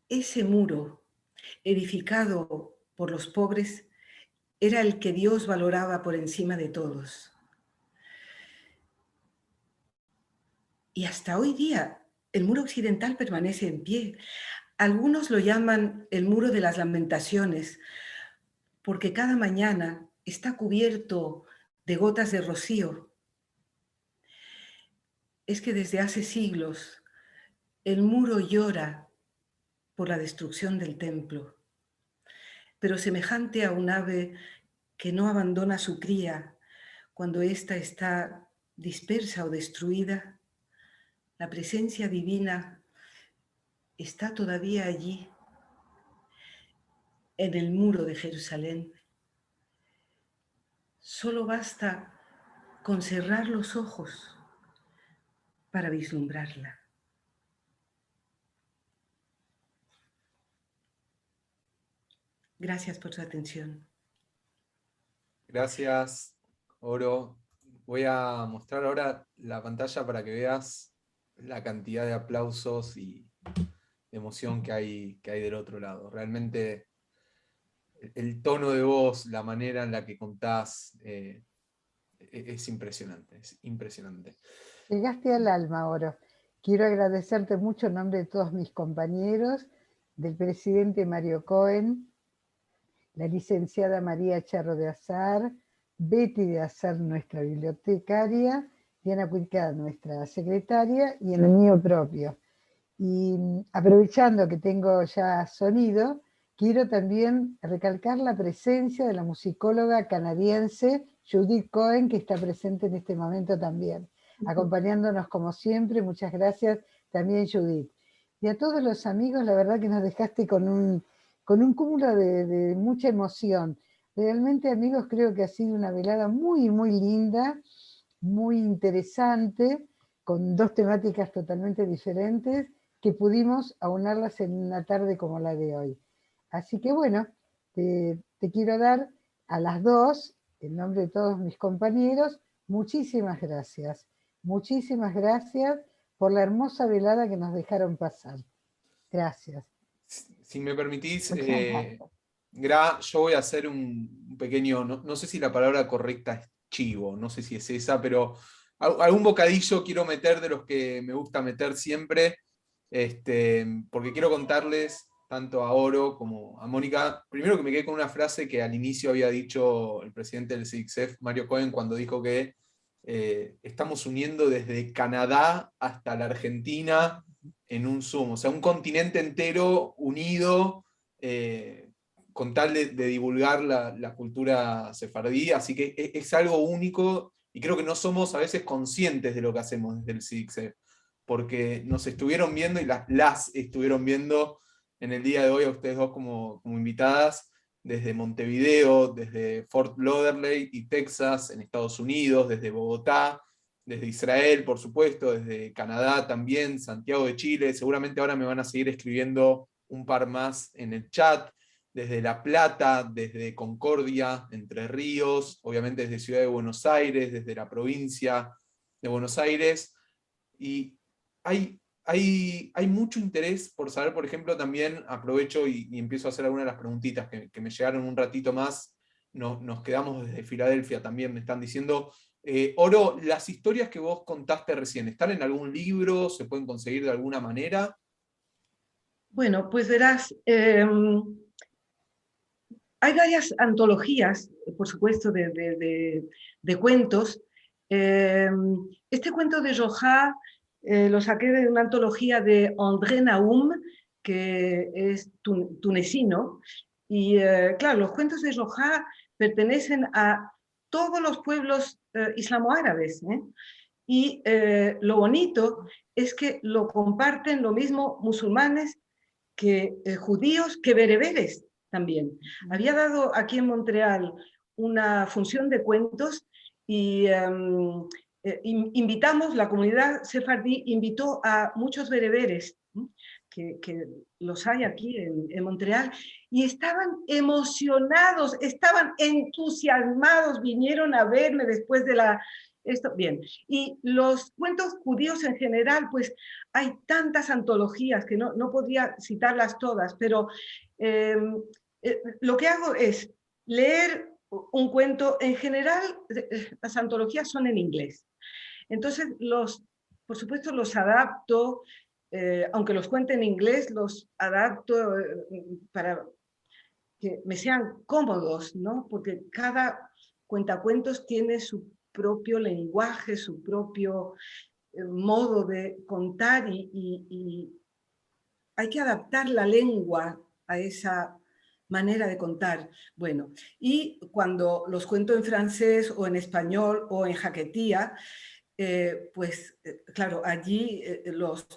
ese muro, edificado por los pobres, era el que Dios valoraba por encima de todos. Y hasta hoy día el muro occidental permanece en pie. Algunos lo llaman el muro de las lamentaciones, porque cada mañana está cubierto de gotas de rocío. Es que desde hace siglos el muro llora por la destrucción del templo, pero semejante a un ave que no abandona su cría cuando ésta está dispersa o destruida, la presencia divina está todavía allí, en el muro de Jerusalén. Solo basta con cerrar los ojos para vislumbrarla. Gracias por su atención. Gracias, Oro. Voy a mostrar ahora la pantalla para que veas la cantidad de aplausos y de emoción que hay del otro lado. Realmente el tono de voz, la manera en la que contás, es impresionante, es impresionante. Llegaste al alma, Oro. Quiero agradecerte mucho en nombre de todos mis compañeros, del presidente Mario Cohen, la licenciada María Charro de Azar, Betty de Azar, nuestra bibliotecaria, Diana Puicada, nuestra secretaria, y el mío propio. Y aprovechando que tengo ya sonido, quiero también recalcar la presencia de la musicóloga canadiense Judith Cohen, que está presente en este momento también, acompañándonos como siempre. Muchas gracias también, Judith. Y a todos los amigos, la verdad que nos dejaste con un cúmulo de mucha emoción. Realmente, amigos, creo que ha sido una velada muy, muy linda, muy interesante, con dos temáticas totalmente diferentes, que pudimos aunarlas en una tarde como la de hoy. Así que bueno, te quiero dar a las dos, en nombre de todos mis compañeros, muchísimas gracias. Muchísimas gracias por la hermosa velada que nos dejaron pasar. Gracias. Si me permitís, Muchas gracias. Gra, yo voy a hacer un pequeño, no sé si la palabra correcta es chivo, no sé si es esa, pero algún bocadillo quiero meter de los que me gusta meter siempre, porque quiero contarles tanto a Oro como a Mónica. Primero que me quedé con una frase que al inicio había dicho el presidente del CICSEF, Mario Cohen, cuando dijo que estamos uniendo desde Canadá hasta la Argentina en un Zoom, o sea, un continente entero unido, con tal de divulgar la cultura sefardí, así que es algo único, y creo que no somos a veces conscientes de lo que hacemos desde el CICSEF, porque nos estuvieron viendo y las estuvieron viendo en el día de hoy a ustedes dos como invitadas, desde Montevideo, desde Fort Lauderdale y Texas, en Estados Unidos, desde Bogotá, desde Israel, por supuesto, desde Canadá también, Santiago de Chile. Seguramente ahora me van a seguir escribiendo un par más en el chat, desde La Plata, desde Concordia, Entre Ríos, obviamente desde Ciudad de Buenos Aires, desde la provincia de Buenos Aires. Y hay mucho interés por saber, por ejemplo, también aprovecho y empiezo a hacer algunas de las preguntitas que me llegaron un ratito más. Nos quedamos desde Filadelfia también, me están diciendo. Oro, las historias que vos contaste recién, ¿están en algún libro? ¿Se pueden conseguir de alguna manera? Bueno, pues verás, hay varias antologías, por supuesto, de cuentos. Este cuento de Joja lo saqué de una antología de André Naum, que es tunecino. Y claro, los cuentos de Joja pertenecen a todos los pueblos islamoárabes. Y lo bonito es que lo comparten lo mismo musulmanes que judíos, que bereberes también. Había dado aquí en Montreal una función de cuentos y invitamos, la comunidad sefardí invitó a muchos bereberes, que los hay aquí en Montreal, y estaban emocionados, estaban entusiasmados, vinieron a verme después de esto, bien. Y los cuentos judíos en general, pues hay tantas antologías que no podría citarlas todas, pero lo que hago es leer un cuento. En general, las antologías son en inglés. Entonces, por supuesto, los adapto, aunque los cuente en inglés, los adapto para que me sean cómodos, ¿no? Porque cada cuentacuentos tiene su propio lenguaje, su propio modo de contar y hay que adaptar la lengua a esa manera de contar. Bueno, y cuando los cuento en francés o en español o en jaquetía, claro, allí los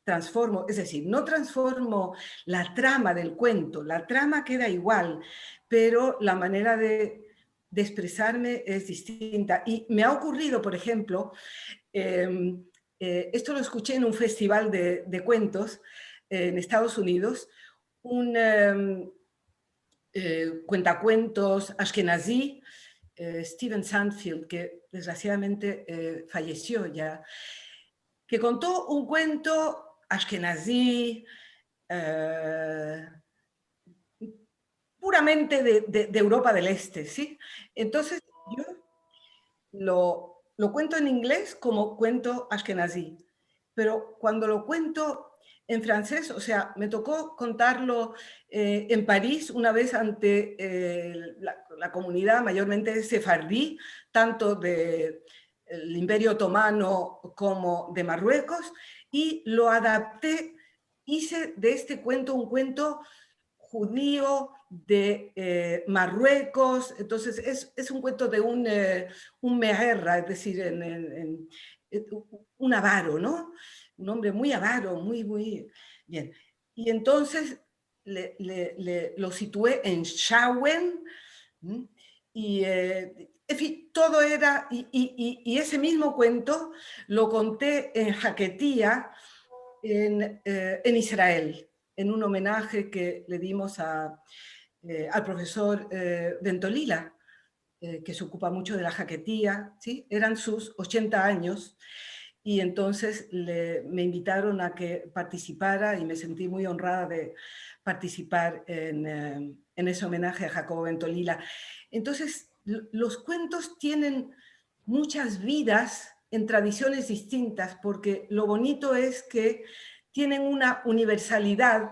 transformo, es decir, no transformo la trama del cuento, la trama queda igual, pero la manera de expresarme es distinta. Y me ha ocurrido, por ejemplo, esto lo escuché en un festival de cuentos en Estados Unidos, un cuentacuentos ashkenazí, Steven Sandfield, que desgraciadamente falleció ya, que contó un cuento ashkenazí, puramente de Europa del Este, ¿sí? Entonces yo lo cuento en inglés como cuento ashkenazí, pero cuando lo cuento en francés, o sea, me tocó contarlo en París una vez ante la comunidad mayormente sefardí, tanto del Imperio Otomano como de Marruecos, y lo adapté, hice de este cuento un cuento judío de Marruecos. Entonces es un cuento de un meherra, es decir, un avaro, ¿no? Un hombre muy avaro, muy bien. Y entonces lo situé en Shawen, y en fin, todo era, y ese mismo cuento lo conté en Jaquetía, en Israel, en un homenaje que le dimos al profesor Ventolila, que se ocupa mucho de la jaquetía, ¿sí? Eran sus 80 años, y entonces me invitaron a que participara, y me sentí muy honrada de participar en ese homenaje a Jacobo Ventolila. Entonces, los cuentos tienen muchas vidas en tradiciones distintas, porque lo bonito es que tienen una universalidad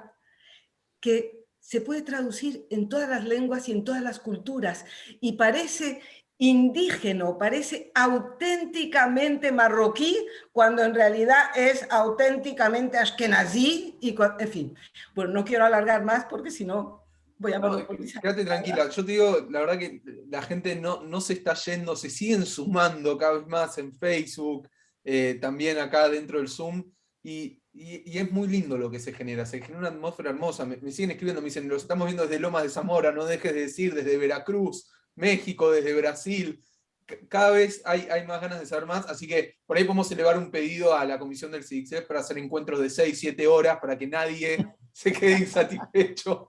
que se puede traducir en todas las lenguas y en todas las culturas, y parece indígena, parece auténticamente marroquí, cuando en realidad es auténticamente ashkenazí, y en fin. Bueno, no quiero alargar más porque si no voy a monopolizar. Quédate tranquila, yo te digo, la verdad que la gente no se está yendo, se siguen sumando cada vez más en Facebook, también acá dentro del Zoom, y es muy lindo lo que se genera una atmósfera hermosa. Me siguen escribiendo, me dicen, los estamos viendo desde Lomas de Zamora, no dejes de decir, desde Veracruz, México, desde Brasil. Cada vez hay más ganas de saber más, así que por ahí podemos elevar un pedido a la comisión del CIDICSEF para hacer encuentros de 6-7 horas, para que nadie se quede insatisfecho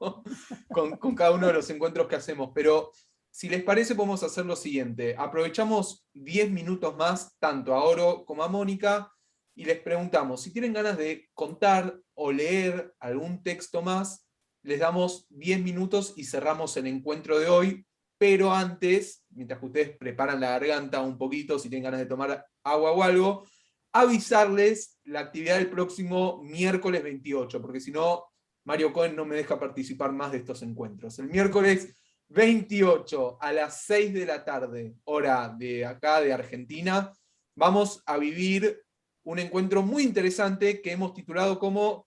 con cada uno de los encuentros que hacemos. Pero si les parece, podemos hacer lo siguiente. Aprovechamos 10 minutos más, tanto a Oro como a Mónica, y les preguntamos, si tienen ganas de contar o leer algún texto más, les damos 10 minutos y cerramos el encuentro de hoy. Pero antes, mientras que ustedes preparan la garganta un poquito, si tienen ganas de tomar agua o algo, avisarles la actividad del próximo miércoles 28, porque si no, Mario Cohen no me deja participar más de estos encuentros. El miércoles 28 a las 6 de la tarde, hora de acá, de Argentina, vamos a vivir un encuentro muy interesante que hemos titulado como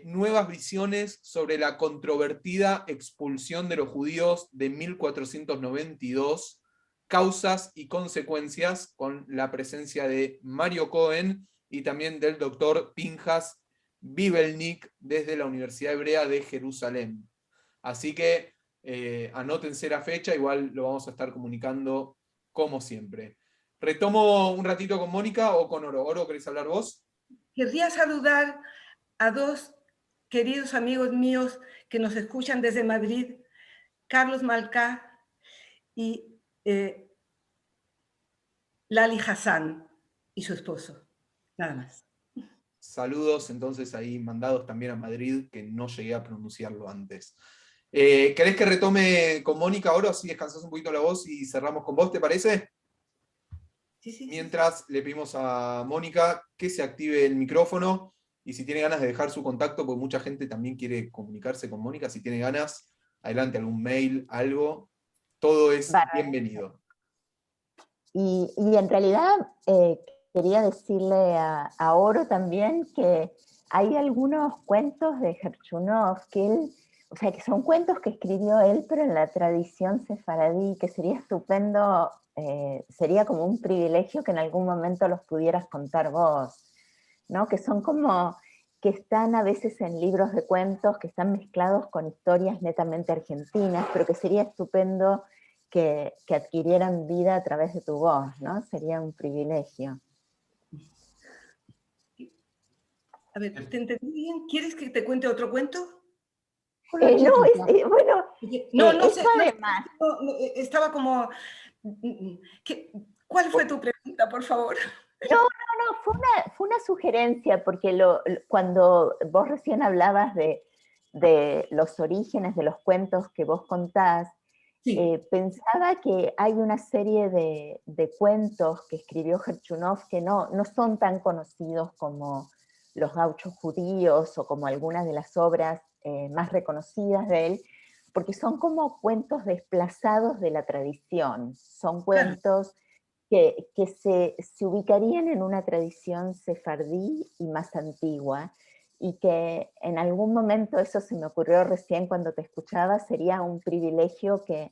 Nuevas visiones sobre la controvertida expulsión de los judíos de 1492, causas y consecuencias, con la presencia de Mario Cohen y también del doctor Pinjas Bibelnik desde la Universidad Hebrea de Jerusalén. Así que anótense la fecha, igual lo vamos a estar comunicando como siempre. Retomo un ratito con Mónica o con Oro. Oro, ¿querés hablar vos? Querría saludar a dos queridos amigos míos que nos escuchan desde Madrid, Carlos Malcá y Lali Hassan y su esposo. Nada más. Saludos entonces ahí mandados también a Madrid, que no llegué a pronunciarlo antes. ¿Querés que retome con Mónica ahora, así descansás un poquito la voz y cerramos con vos, te parece? Sí. Mientras le pedimos a Mónica que se active el micrófono, y si tiene ganas de dejar su contacto, porque mucha gente también quiere comunicarse con Mónica, si tiene ganas, adelante, algún mail, algo, todo es bienvenido. Y en realidad quería decirle a Oro también que hay algunos cuentos de Gerchunov que él, o sea, que son cuentos que escribió él, pero en la tradición sefaradí, que sería estupendo, sería como un privilegio que en algún momento los pudieras contar vos, ¿no? Que son como, que están a veces en libros de cuentos, que están mezclados con historias netamente argentinas, pero que sería estupendo que adquirieran vida a través de tu voz, ¿no? Sería un privilegio. A ver, ¿te entendí bien? ¿Quieres que te cuente otro cuento? Una No, chiquita. bueno, No eso sé, además. estaba como... ¿Cuál fue tu pregunta, por favor? No, fue una sugerencia, porque cuando vos recién hablabas de los orígenes de los cuentos que vos contás, Sí, pensaba que hay una serie de cuentos que escribió Gerchunov que no son tan conocidos como Los gauchos judíos o como algunas de las obras más reconocidas de él, porque son como cuentos desplazados de la tradición, son claro. cuentos que se ubicarían en una tradición sefardí y más antigua, y que en algún momento, eso se me ocurrió recién cuando te escuchaba, sería un privilegio que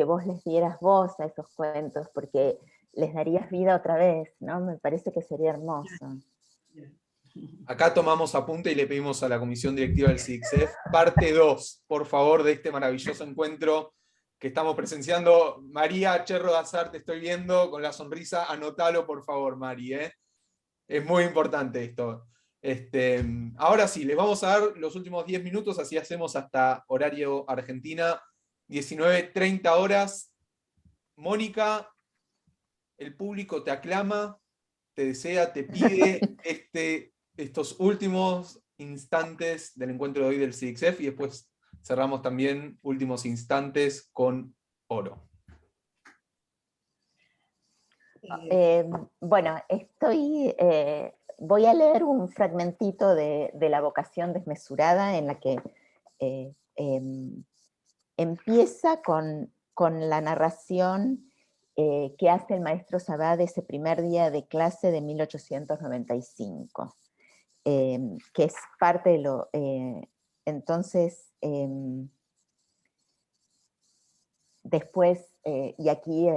vos les dieras voz a esos cuentos, porque les darías vida otra vez, ¿no? Me parece que sería hermoso. Acá tomamos apunte y le pedimos a la comisión directiva del CICSEF parte 2, por favor, de este maravilloso encuentro que estamos presenciando. María Cherro de Azar, te estoy viendo con la sonrisa, anótalo por favor, Mari, ¿eh? Es muy importante esto. Ahora sí, les vamos a dar los últimos 10 minutos, así hacemos hasta horario Argentina, 19:30 horas. Mónica, el público te aclama, te desea, te pide estos últimos instantes del encuentro de hoy del CICSEF y después cerramos también últimos instantes con oro. Bueno, voy a leer un fragmentito de La vocación desmesurada, en la que empieza con la narración que hace el maestro Sabá de ese primer día de clase de 1895, que es parte de lo... entonces, después, y aquí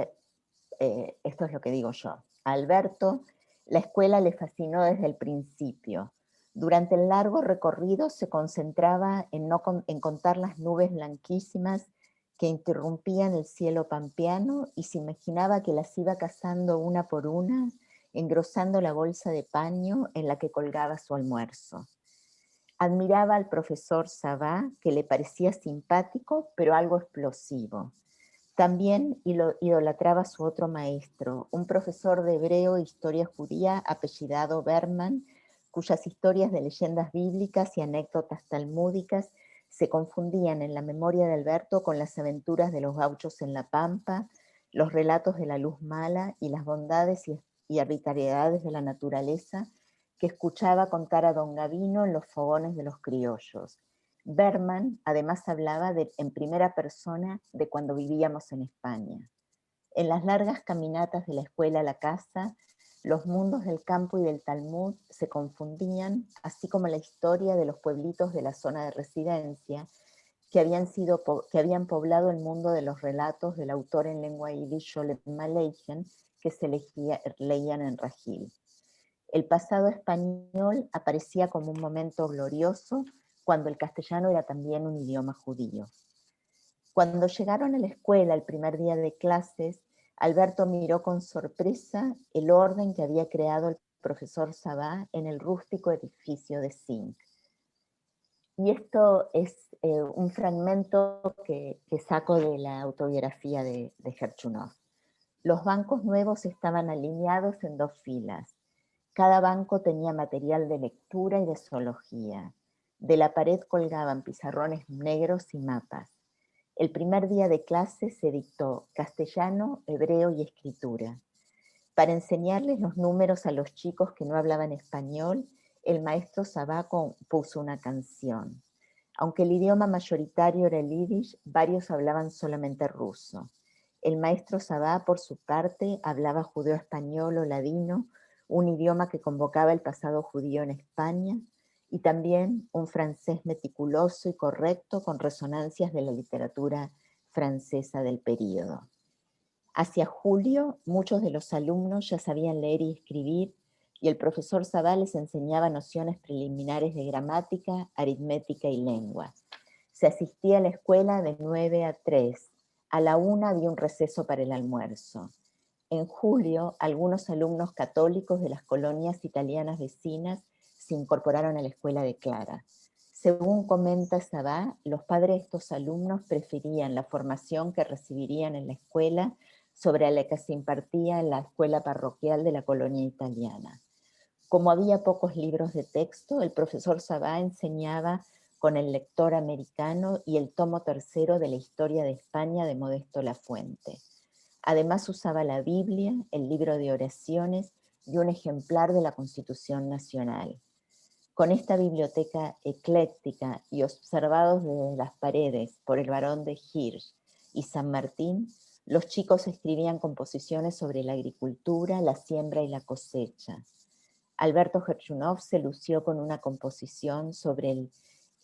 esto es lo que digo yo, a Alberto la escuela le fascinó desde el principio. Durante el largo recorrido se concentraba en contar las nubes blanquísimas que interrumpían el cielo pampeano y se imaginaba que las iba cazando una por una, engrosando la bolsa de paño en la que colgaba su almuerzo. Admiraba al profesor Sabá, que le parecía simpático, pero algo explosivo. También idolatraba a su otro maestro, un profesor de hebreo e historia judía apellidado Berman, cuyas historias de leyendas bíblicas y anécdotas talmúdicas se confundían en la memoria de Alberto con las aventuras de los gauchos en la pampa, los relatos de la luz mala y las bondades y arbitrariedades de la naturaleza que escuchaba contar a don Gavino en los fogones de los criollos. Berman además hablaba en primera persona de cuando vivíamos en España. En las largas caminatas de la escuela a la casa, los mundos del campo y del Talmud se confundían, así como la historia de los pueblitos de la zona de residencia que habían poblado el mundo de los relatos del autor en lengua yiddish Sholem Aleichem, que se leían en Rajil. El pasado español aparecía como un momento glorioso, cuando el castellano era también un idioma judío. Cuando llegaron a la escuela el primer día de clases, Alberto miró con sorpresa el orden que había creado el profesor Sabá en el rústico edificio de zinc. Y esto es un fragmento que saco de la autobiografía de Gerchunov. Los bancos nuevos estaban alineados en 2 filas. Cada banco tenía material de lectura y de zoología. De la pared colgaban pizarrones negros y mapas. El primer día de clase se dictó castellano, hebreo y escritura. Para enseñarles los números a los chicos que no hablaban español, el maestro Sabá puso una canción. Aunque el idioma mayoritario era el yiddish, varios hablaban solamente ruso. El maestro Sabá, por su parte, hablaba judeo-español o ladino, un idioma que convocaba el pasado judío en España, y también un francés meticuloso y correcto con resonancias de la literatura francesa del período. Hacia julio, muchos de los alumnos ya sabían leer y escribir, y el profesor Sabá les enseñaba nociones preliminares de gramática, aritmética y lengua. Se asistía a la escuela de 9 a 3. A la 1 había un receso para el almuerzo. En julio, algunos alumnos católicos de las colonias italianas vecinas se incorporaron a la escuela de Clara. Según comenta Sabá, los padres de estos alumnos preferían la formación que recibirían en la escuela sobre la que se impartía en la escuela parroquial de la colonia italiana. Como había pocos libros de texto, el profesor Sabá enseñaba con el lector americano y el tomo tercero de la Historia de España de Modesto Lafuente. Además usaba la Biblia, el libro de oraciones y un ejemplar de la Constitución Nacional. Con esta biblioteca ecléctica y observados desde las paredes por el barón de Hirsch y San Martín, los chicos escribían composiciones sobre la agricultura, la siembra y la cosecha. Alberto Gerchunov se lució con una composición sobre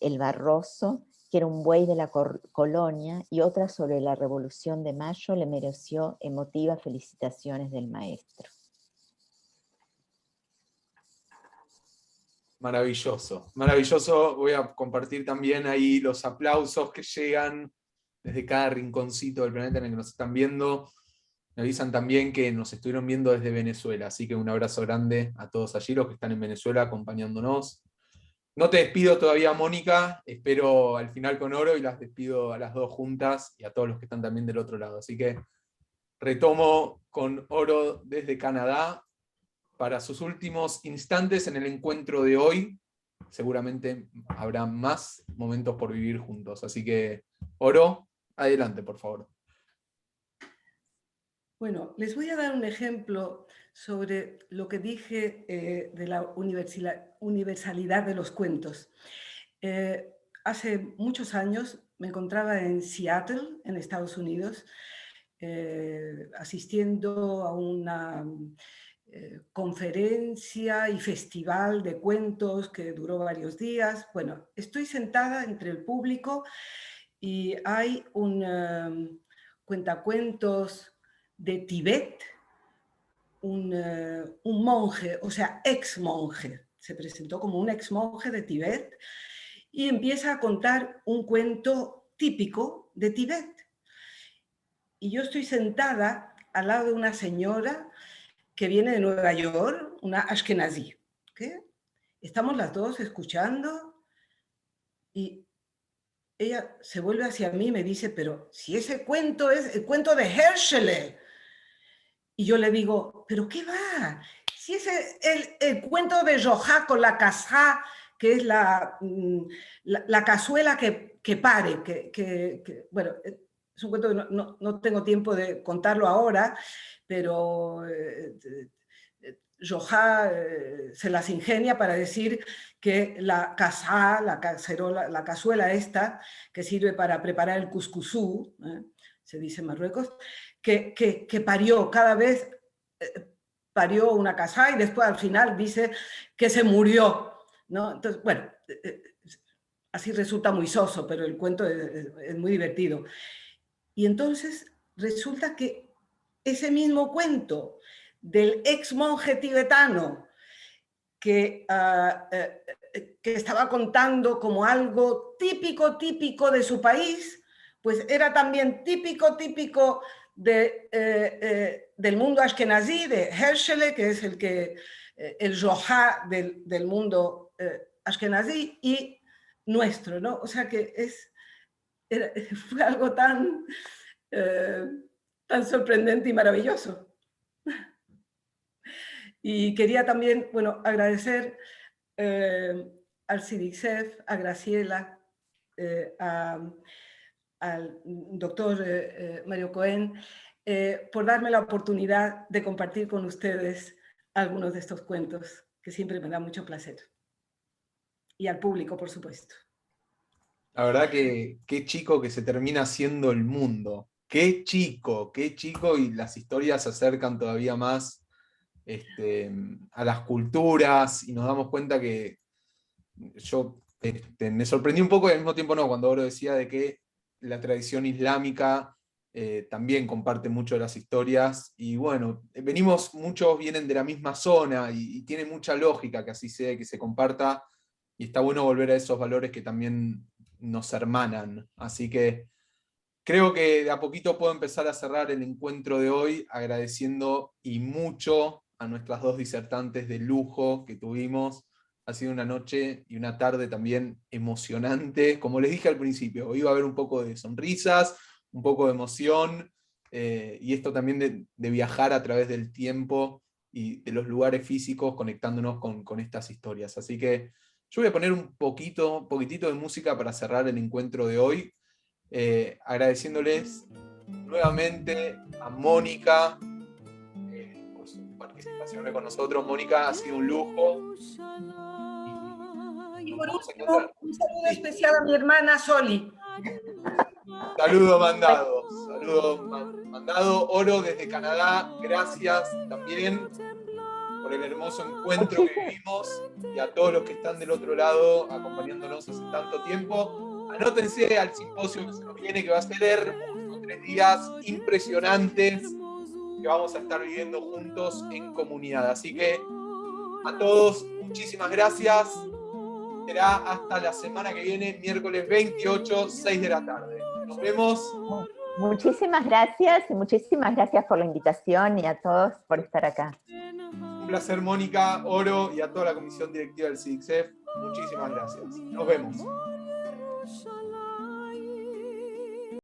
el Barroso, que era un buey de la colonia, y otra sobre la Revolución de Mayo le mereció emotivas felicitaciones del maestro. Maravilloso, maravilloso. Voy a compartir también ahí los aplausos que llegan desde cada rinconcito del planeta en el que nos están viendo. Me avisan también que nos estuvieron viendo desde Venezuela, así que un abrazo grande a todos allí, los que están en Venezuela acompañándonos. No te despido todavía, Mónica, espero al final con Oro y las despido a las dos juntas y a todos los que están también del otro lado. Así que retomo con Oro desde Canadá para sus últimos instantes en el encuentro de hoy. Seguramente habrá más momentos por vivir juntos. Así que, Oro, adelante, por favor. Bueno, les voy a dar un ejemplo sobre lo que dije de la universalidad de los cuentos. Hace muchos años me encontraba en Seattle, en Estados Unidos, asistiendo a una conferencia y festival de cuentos que duró varios días. Bueno, estoy sentada entre el público y hay un cuentacuentos de Tibet, un monje, o sea, ex monje, se presentó como un ex monje de Tibet y empieza a contar un cuento típico de Tibet. Y yo estoy sentada al lado de una señora que viene de Nueva York, una ashkenazí. ¿Okay? Estamos las dos escuchando y ella se vuelve hacia mí y me dice, pero si ese cuento es el cuento de Herschel. Y yo le digo, ¿pero qué va? Si es el cuento de Johá con la casá, que es la cazuela que pare, bueno, es un cuento que no tengo tiempo de contarlo ahora, pero Johá se las ingenia para decir que la casá, la cazuela esta, que sirve para preparar el cuscusú, se dice en Marruecos, que parió, cada vez parió una casá y después al final dice que se murió, ¿no? Entonces, bueno, así resulta muy soso, pero el cuento es muy divertido. Y entonces resulta que ese mismo cuento del ex monje tibetano que estaba contando como algo típico de su país, pues era también típico del mundo ashkenazí, de Herschel, que es el Johá del mundo ashkenazí, y nuestro, ¿no? O sea que fue algo tan sorprendente y maravilloso. Y quería también, bueno, agradecer al CIDICEF, a Graciela, al doctor Mario Cohen, por darme la oportunidad de compartir con ustedes algunos de estos cuentos, que siempre me da mucho placer. Y al público, por supuesto. La verdad que qué chico que se termina haciendo el mundo. Qué chico, y las historias se acercan todavía más a las culturas y nos damos cuenta que yo me sorprendí un poco y al mismo tiempo no, cuando Oro decía de que la tradición islámica también comparte mucho de las historias, y bueno, muchos vienen de la misma zona, y tiene mucha lógica que así sea, que se comparta, y está bueno volver a esos valores que también nos hermanan. Así que creo que de a poquito puedo empezar a cerrar el encuentro de hoy agradeciendo y mucho a nuestras dos disertantes de lujo que tuvimos. Ha sido una noche y una tarde también emocionante. Como les dije al principio, hoy iba a haber un poco de sonrisas, un poco de emoción, y esto también de viajar a través del tiempo y de los lugares físicos conectándonos con estas historias. Así que yo voy a poner un poquitito de música para cerrar el encuentro de hoy, agradeciéndoles nuevamente a Mónica por su participación con nosotros. Mónica, ha sido un lujo. Y Nos por vamos a último, encontrar. un saludo especial a mi hermana Soli. Saludo mandado. Oro desde Canadá, gracias también por el hermoso encuentro que vivimos, y a todos los que están del otro lado acompañándonos hace tanto tiempo. Anótense al simposio que se nos viene, que va a ser hermoso, 3 días impresionantes que vamos a estar viviendo juntos en comunidad. Así que a todos, muchísimas gracias. Será hasta la semana que viene, miércoles 28, 6 de la tarde. Nos vemos. Muchísimas gracias, y muchísimas gracias por la invitación y a todos por estar acá. Un placer, Mónica, Oro, y a toda la comisión directiva del CIDICSEF. Muchísimas gracias. Nos vemos.